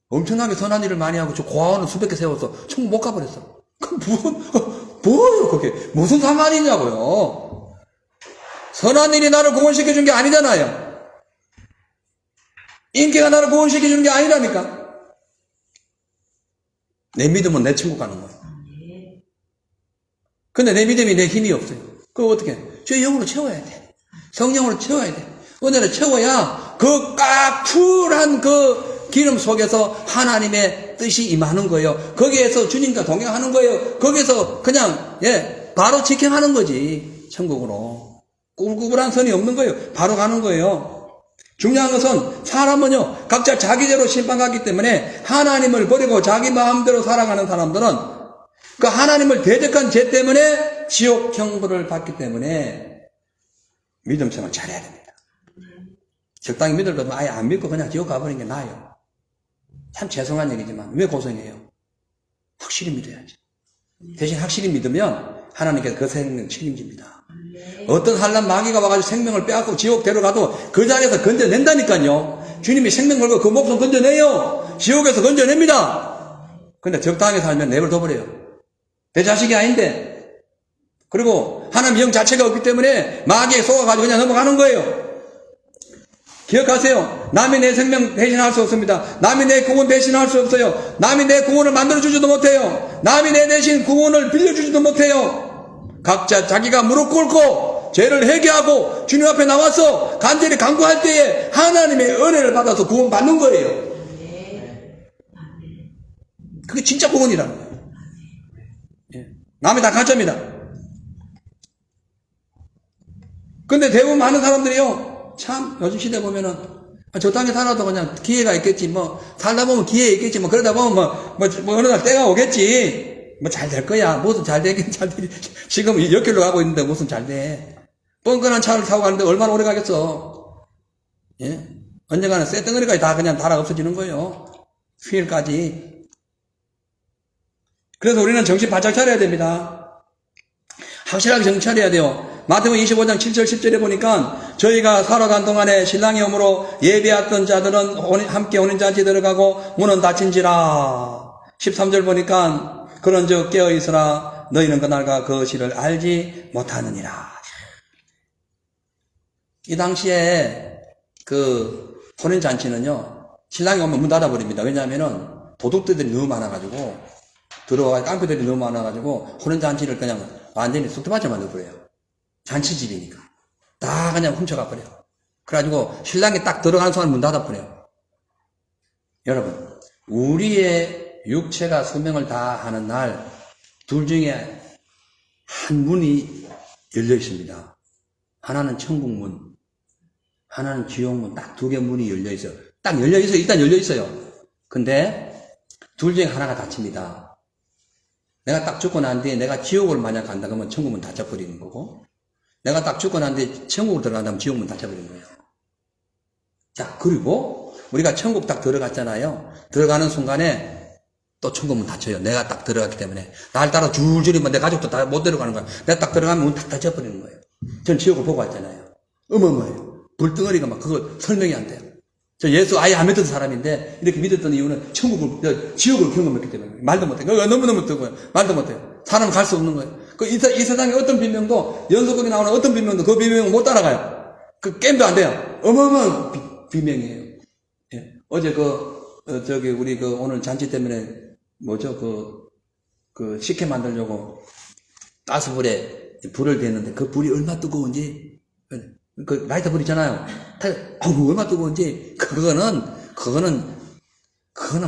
엄청나게 선한 일을 많이 하고 저 고아원을 수백 개 세워서 천국 못 가버렸어. 뭐예요, 그게? 무슨 상관이냐고요. 선한 일이 나를 구원시켜준 게 아니잖아요. 인기가 나를 구원시켜준 게 아니라니까. 내 믿음은 내 천국 가는 거예요. 근데 내 믿음이 내 힘이 없어요. 그거 어떻게? 저 영으로 채워야 돼. 성령으로 채워야 돼. 은혜를 채워야 그 ቃ풀한 그 기름 속에서 하나님의 뜻이 임하는 거예요. 거기에서 주님과 동행하는 거예요. 거기에서 그냥 바로 직행하는 거지. 천국으로. 꾸불꾸불한 선이 없는 거예요. 바로 가는 거예요. 중요한 것은 사람은요 각자 자기대로 심판하기 때문에 하나님을 버리고 자기 마음대로 살아가는 사람들은 그 하나님을 대적한 죄 때문에 지옥 형벌을 받기 때문에 믿음 생활 잘해야 됩니다. 적당히 믿을 거면 아예 안 믿고 그냥 지옥 가버리는 게 나아요. 참 죄송한 얘기지만 왜 고생해요? 확실히 믿어야지. 대신 확실히 믿으면 하나님께서 그 생명 책임집니다. 어떤 한란 마귀가 와가지고 생명을 빼앗고 지옥 데려가도 그 자리에서 건져낸다니까요. 주님이 생명 걸고 그 목숨 건져내요. 지옥에서 건져냅니다. 근데 적당하게 살면 내버려둬버려요. 내 자식이 아닌데. 그리고 하나님 영 자체가 없기 때문에 마귀에 속아가지고 그냥 넘어가는 거예요. 기억하세요. 남이 내 생명 배신할 수 없습니다. 남이 내 구원 배신할 수 없어요. 남이 내 구원을 만들어주지도 못해요. 남이 내 대신 구원을 빌려주지도 못해요. 각자 자기가 무릎 꿇고 죄를 회개하고 주님 앞에 나와서 간절히 간구할 때에 하나님의 은혜를 받아서 구원 받는 거예요. 그게 진짜 구원이라는 거예요. 남이 다 가짜입니다. 근데 대부분 많은 사람들이요, 참 요즘 시대 보면은 저 땅에 살아도 그냥 기회가 있겠지, 살다 보면 기회 있겠지, 그러다 보면 어느 날 때가 오겠지, 잘 될 거야. 무슨 잘 되긴 잘 되지. 지금 역길로 가고 있는데 무슨 잘 돼. 뻥끗한 차를 타고 가는데 얼마나 오래 가겠어. 예? 언젠가는 쇠덩어리까지 다 그냥 달아 없어지는 거예요. 휠까지. 그래서 우리는 정신 바짝 차려야 됩니다. 확실하게 정신 차려야 돼요. 마태복음 25장 7절 10절에 보니까 저희가 살아간 동안에 신랑이 오므로 예배했던 자들은 함께 혼인잔치 들어가고 문은 닫힌지라. 13절 보니까 그런즉 깨어있으라 너희는 그날과 그 시를 알지 못하느니라. 이 당시에 그 혼인잔치는요, 신랑이 오면 문 닫아버립니다. 왜냐하면은 도둑들이 너무 많아가지고, 들어와, 깡패들이 너무 많아가지고, 혼인잔치를 그냥 완전히 쑥대밭에 만들어버려요. 잔치집이니까. 다 그냥 훔쳐가버려. 그래가지고, 신랑이 딱 들어가는 순간 문 닫아버려요. 여러분, 우리의 육체가 수명을 다하는 날, 둘 중에 한 문이 열려 있습니다. 하나는 천국문, 하나는 지옥문. 딱 두 개 문이 열려 있어요. 딱 열려 있어요. 일단 열려 있어요. 근데 둘 중에 하나가 닫힙니다. 내가 딱 죽고 난 뒤에 내가 지옥을 만약 간다 그러면 천국문 닫혀버리는 거고, 내가 딱 죽고 난 뒤에 천국으로 들어간다면 지옥문 닫혀버리는 거예요. 자, 그리고 우리가 천국 딱 들어갔잖아요. 들어가는 순간에 또 천국문 닫혀요. 내가 딱 들어갔기 때문에. 날 따라 줄줄이 내 가족도 다 못 들어가는 거야. 내가 딱 들어가면 문 다 닫혀버리는 거예요. 전 지옥을 보고 왔잖아요. 어마어마해요. 불덩어리가 막 그거 설명이 안 돼요. 저 예수 아예 안 믿던 사람인데 이렇게 믿었던 이유는 지옥을 경험했기 때문에. 말도 못해요. 너무너무 뜨거워요. 말도 못해요. 사람은 갈 수 없는 거예요. 이 세상에 어떤 비명도, 연속극에 나오는 어떤 비명도 그 비명을 못 따라가요. 그 게임도 안 돼요. 어마어마한 비명이에요. 예. 어제 우리 오늘 잔치 때문에 식혜 만들려고 가스불에 불을 댔는데 그 불이 얼마나 뜨거운지, 그 라이터 불 있잖아요. 얼마나 뜨거운지, 그거는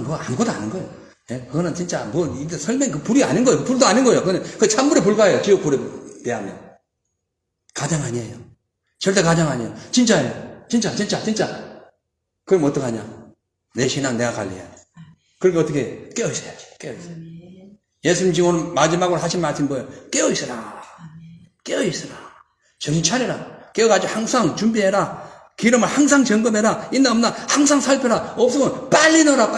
뭐 아무것도 아닌 거예요. 예? 그거는 진짜 그 불이 아닌 거예요. 불도 아닌 거예요. 그 찬물에 불과해요. 지옥 불에 비하면. 가장 아니에요. 절대 가장 아니에요. 진짜예요. 진짜. 그럼 어떡하냐? 내 신앙 내가 관리해야 돼. 그러니까 어떻게 깨어있어야지. 예수님 지금 오늘 마지막으로 하신 말씀이 뭐예요? 깨어있어라. 정신 차려라. 깨어가지고 항상 준비해라. 기름을 항상 점검해라. 있나 없나 항상 살펴라. 없으면 빨리 넣어라.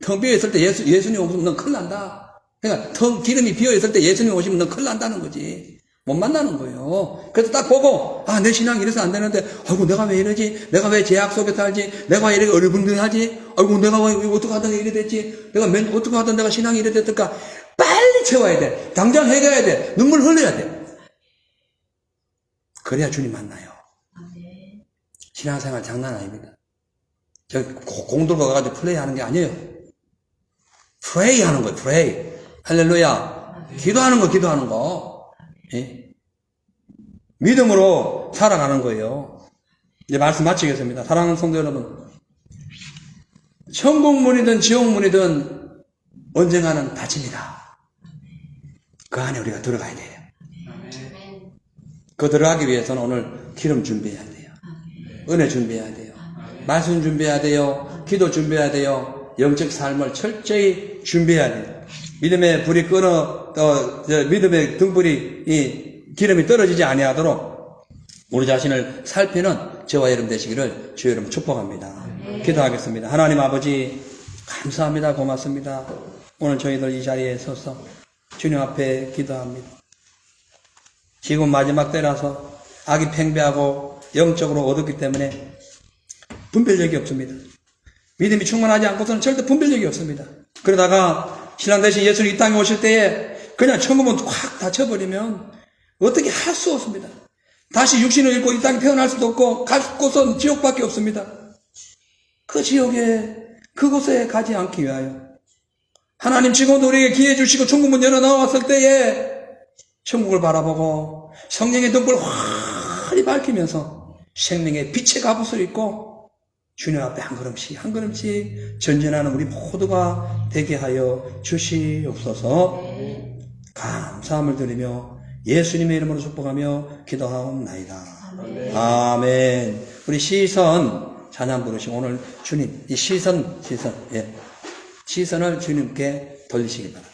텅 비어있을 때 예수님 오시면 넌 큰일 난다. 그러니까 기름이 비어있을 때 예수님 오시면 넌 큰일 난다는 거지. 못 만나는 거예요. 그래서 딱 보고, 내 신앙이 이래서 안 되는데, 아이고, 내가 왜 이러지? 내가 왜 죄악 속에 살지? 내가 왜 이렇게 어리둥둥하지? 아이고, 내가 왜 어떻게 하다가 이래 됐지? 어떻게 하다 내가 신앙이 이래 됐을까? 빨리 채워야 돼. 당장 해결해야 돼. 눈물 흘려야 돼. 그래야 주님 만나요. 신앙생활 장난 아닙니다. 공들고 가가지고 플레이하는 게 아니에요. 프레이 하는 거예요. 프레이. 할렐루야. 기도하는 거. 예? 믿음으로 살아가는 거예요. 이제 말씀 마치겠습니다. 사랑하는 성도 여러분, 천국문이든 지옥문이든 언젠가는 닫힙니다. 그 안에 우리가 들어가야 돼요. 그 들어가기 위해서는 오늘 기름 준비해야 돼요. 은혜 준비해야 돼요. 말씀 준비해야 돼요. 기도 준비해야 돼요. 영적 삶을 철저히 준비해야 돼요. 믿음의 불이 믿음의 등불이 기름이 떨어지지 아니하도록 우리 자신을 살피는 저와 여러분 되시기를 주의 이름으로 축복합니다. 기도하겠습니다. 하나님 아버지, 감사합니다. 고맙습니다. 오늘 저희들 이 자리에 서서 주님 앞에 기도합니다. 지금 마지막 때라서 악이 팽배하고 영적으로 어둡기 때문에 분별력이 없습니다. 믿음이 충만하지 않고서는 절대 분별력이 없습니다. 그러다가 신랑 대신 예수님 이 땅에 오실 때에 그냥 천국문 확 닫혀버리면 어떻게 할 수 없습니다. 다시 육신을 잃고 이 땅에 태어날 수도 없고 갈 곳은 지옥밖에 없습니다. 그 지옥에 그곳에 가지 않기 위하여 하나님 지금도 우리에게 기회 주시고 천국문 열어 나왔을 때에 천국을 바라보고 성령의 등불을 환히 밝히면서 생명의 빛의 갑옷을 입고 주님 앞에 한 걸음씩 전진하는 우리 모두가 되게 하여 주시옵소서. 감사함을 드리며 예수님의 이름으로 축복하며 기도하옵나이다. 아멘. 우리 시선 찬양 부르시고 오늘 주님 이 시선을 주님께 돌리시기 바랍니다.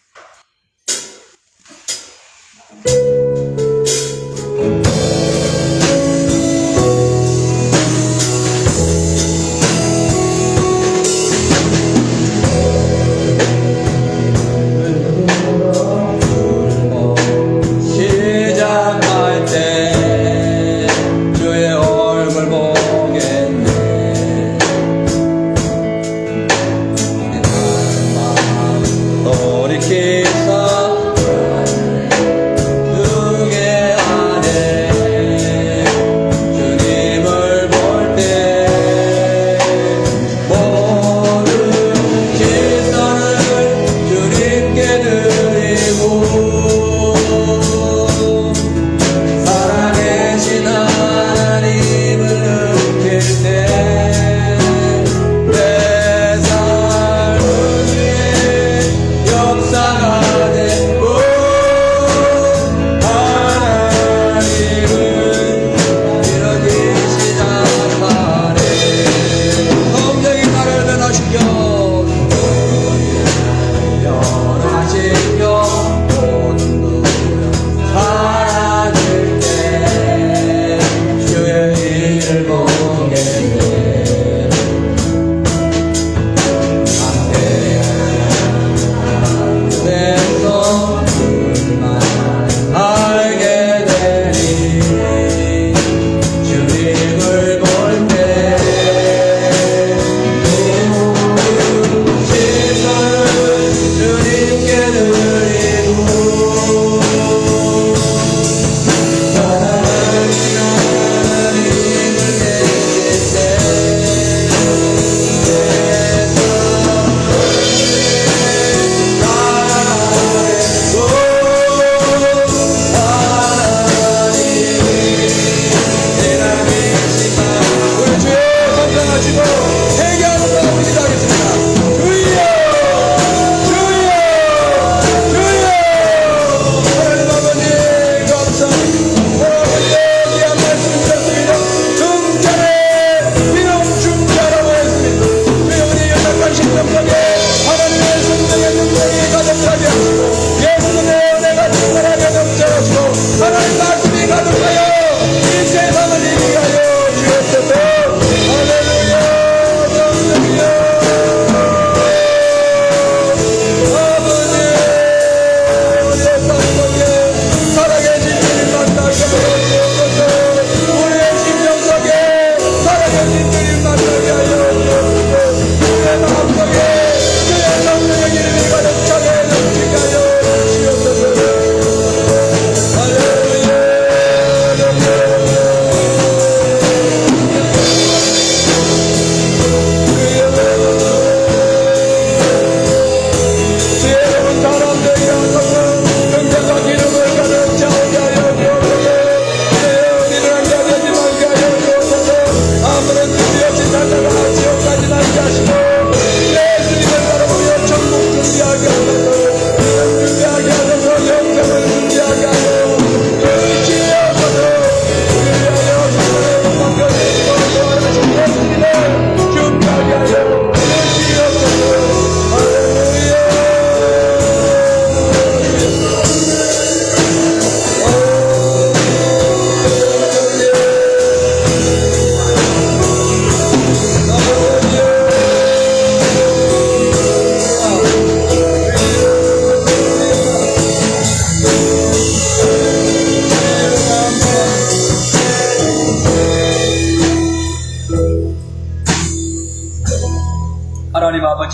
돌이켜서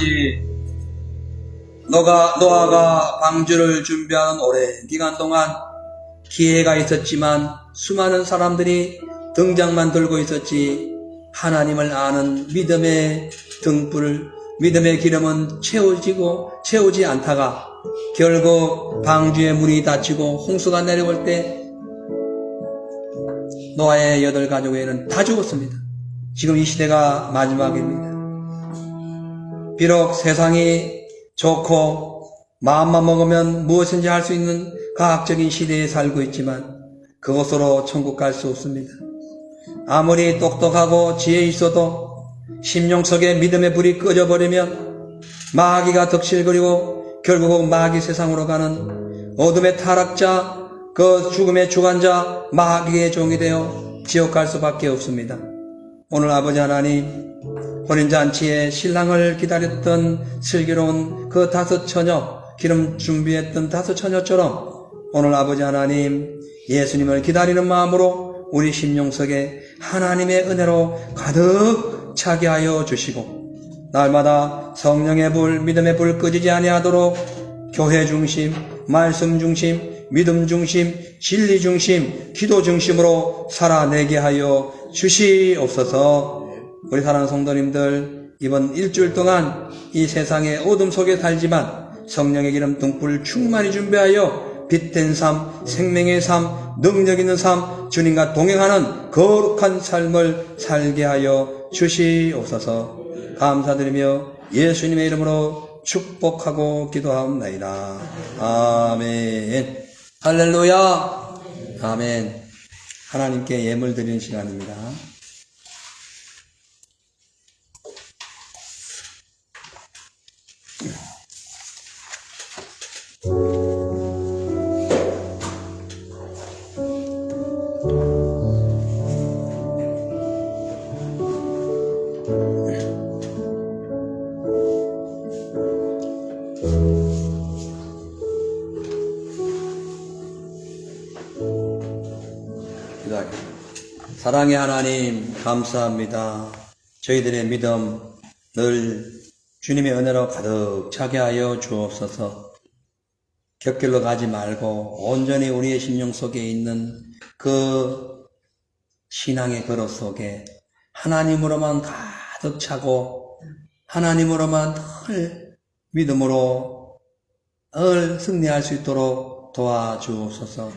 아버지, 노아가 방주를 준비하는 오랜 기간 동안 기회가 있었지만 수많은 사람들이 등장만 들고 있었지 하나님을 아는 믿음의 등불, 믿음의 기름은 채우지 않다가 결국 방주의 문이 닫히고 홍수가 내려올 때 노아의 8가족에는 다 죽었습니다. 지금 이 시대가 마지막입니다. 비록 세상이 좋고 마음만 먹으면 무엇인지 할 수 있는 과학적인 시대에 살고 있지만 그곳으로 천국 갈 수 없습니다. 아무리 똑똑하고 지혜 있어도 심령 속에 믿음의 불이 꺼져버리면 마귀가 덕실거리고 결국 마귀 세상으로 가는 어둠의 타락자, 그 죽음의 주관자 마귀의 종이 되어 지옥 갈 수밖에 없습니다. 오늘 아버지 하나님, 혼인잔치에 신랑을 기다렸던 슬기로운 그 5 처녀, 기름 준비했던 5 처녀처럼 오늘 아버지 하나님, 예수님을 기다리는 마음으로 우리 심령 속에 하나님의 은혜로 가득 차게 하여 주시고 날마다 성령의 불, 믿음의 불 꺼지지 아니하도록 교회 중심, 말씀 중심, 믿음 중심, 진리 중심, 기도 중심으로 살아내게 하여 주시옵소서. 우리 사랑하는 성도님들, 이번 일주일 동안 이 세상의 어둠 속에 살지만 성령의 기름 등불 충만히 준비하여 빛된 삶, 생명의 삶, 능력 있는 삶, 주님과 동행하는 거룩한 삶을 살게 하여 주시옵소서. 감사드리며 예수님의 이름으로 축복하고 기도하옵나이다. 아멘. 할렐루야. 아멘. 하나님께 예물 드리는 시간입니다. 사랑의 하나님, 감사합니다. 저희들의 믿음 늘 주님의 은혜로 가득 차게 하여 주옵소서. 곁길로 가지 말고 온전히 우리의 심령 속에 있는 그 신앙의 그릇 속에 하나님으로만 가득 차고 하나님으로만 늘 믿음으로 늘 승리할 수 있도록 도와주옵소서.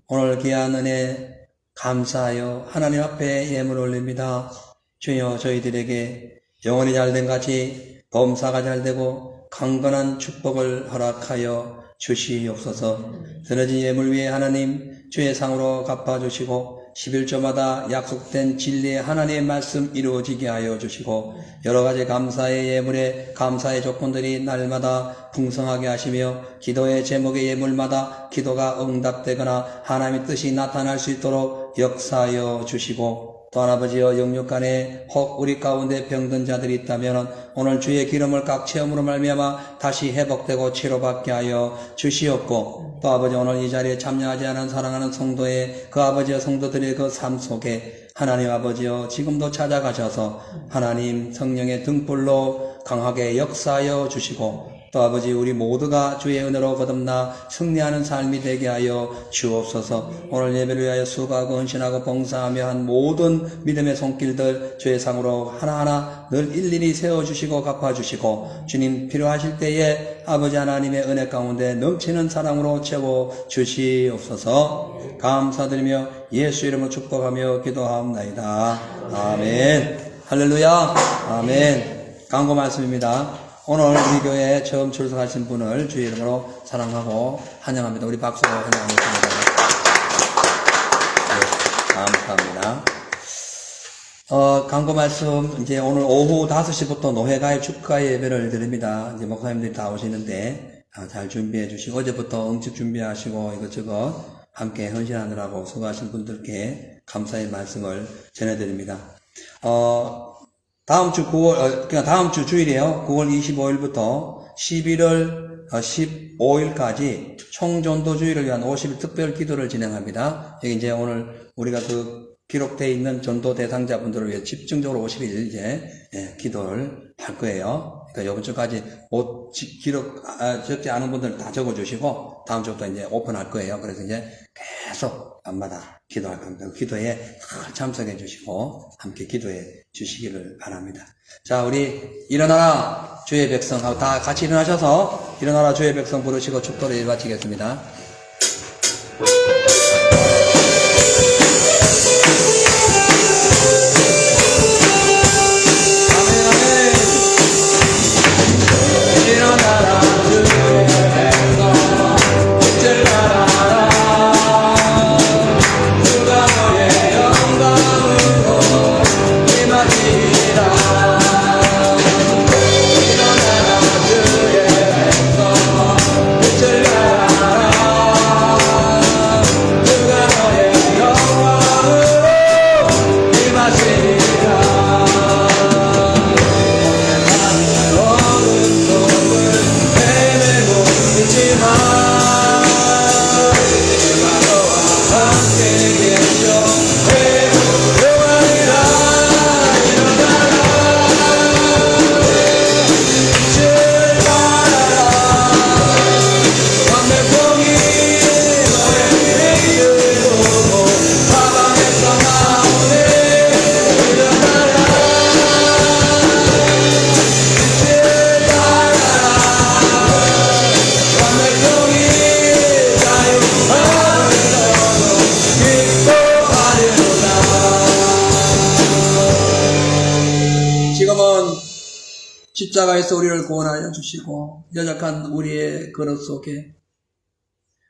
오늘 귀한 은혜 감사하여 하나님 앞에 예물 올립니다. 주여, 저희들에게 영혼이 잘된 같이 범사가 잘되고 강건한 축복을 허락하여 주시옵소서. 드러진 예물 위에 하나님 주의 상으로 갚아주시고 11조마다 약속된 진리의 하나님의 말씀 이루어지게 하여 주시고 여러가지 감사의 예물에 감사의 조건들이 날마다 풍성하게 하시며 기도의 제목의 예물마다 기도가 응답되거나 하나님의 뜻이 나타날 수 있도록 역사하여 주시고 또한 아버지여 영육간에 혹 우리 가운데 병든 자들이 있다면 오늘 주의 기름을 각 체험으로 말미암아 다시 회복되고 치료받게 하여 주시옵고 또 아버지 오늘 이 자리에 참여하지 않은 사랑하는 성도의 그 아버지여 성도들의 그 삶 속에 하나님 아버지여 지금도 찾아가셔서 하나님 성령의 등불로 강하게 역사하여 주시고 또 아버지 우리 모두가 주의 은혜로 거듭나 승리하는 삶이 되게 하여 주옵소서. 오늘 예배를 위하여 수고하고 헌신하고 봉사하며 한 모든 믿음의 손길들 주의 상으로 하나하나 늘 일일이 세워주시고 갚아주시고 주님 필요하실 때에 아버지 하나님의 은혜 가운데 넘치는 사랑으로 채워주시옵소서. 감사드리며 예수 이름으로 축복하며 기도하옵나이다. 아멘. 할렐루야. 아멘. 강고 말씀입니다. 오늘 우리 교회에 처음 출석하신 분을 주의 이름으로 사랑하고 환영합니다. 우리 박수로 환영하겠습니다. 네, 감사합니다. 강고 말씀, 이제 오늘 오후 5시부터 노회가입 축가의 예배를 드립니다. 이제 목사님들이 다 오시는데, 잘 준비해 주시고, 어제부터 응축 준비하시고, 이것저것 함께 헌신하느라고 수고하신 분들께 감사의 말씀을 전해드립니다. 다음 주 다음 주 주일이에요. 9월 25일부터 11월 15일까지 총전도 주일을 위한 50일 특별 기도를 진행합니다. 여기 이제 오늘 우리가 그 기록되어 있는 전도 대상자분들을 위해 집중적으로 50일 이제 기도를 할 거예요. 그러니까 이번 주까지 못 적지 않은 분들 다 적어주시고 다음 주부터 이제 오픈할 거예요. 그래서 이제 계속 밤마다 기도할 겁니다. 그 기도에 다 참석해 주시고 함께 기도해 주시기를 바랍니다. 자, 우리 일어나라 주의 백성하고 다 같이 일어나셔서 일어나라 주의 백성 부르시고 축도를 마치겠습니다. 일어나라 주의 백성 빛을 발하라 주가 너의 영광으로 임하시리라 일어나라 주의 백성 빛을 발하라 주가 너의 영광으로 임하시리라 십자가에서 우리를 구원하여 주시고 연약한 우리의 그릇 속에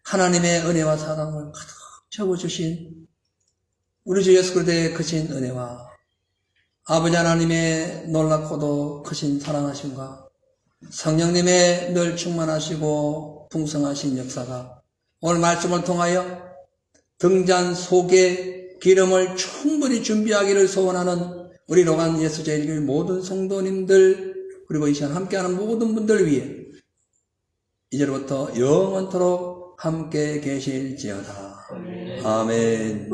하나님의 은혜와 사랑을 가득 채워주신 우리 주 예수 그리스도의 크신 은혜와 아버지 하나님의 놀랍고도 크신 사랑하심과 성령님의 늘 충만하시고 풍성하신 역사가 오늘 말씀을 통하여 등잔 속에 기름을 충분히 준비하기를 소원하는 우리 로간 예수제일교회 모든 성도님들 그리고 이 시간 함께하는 모든 분들 위해 이제부터 영원토록 함께 계실지어다. 아멘.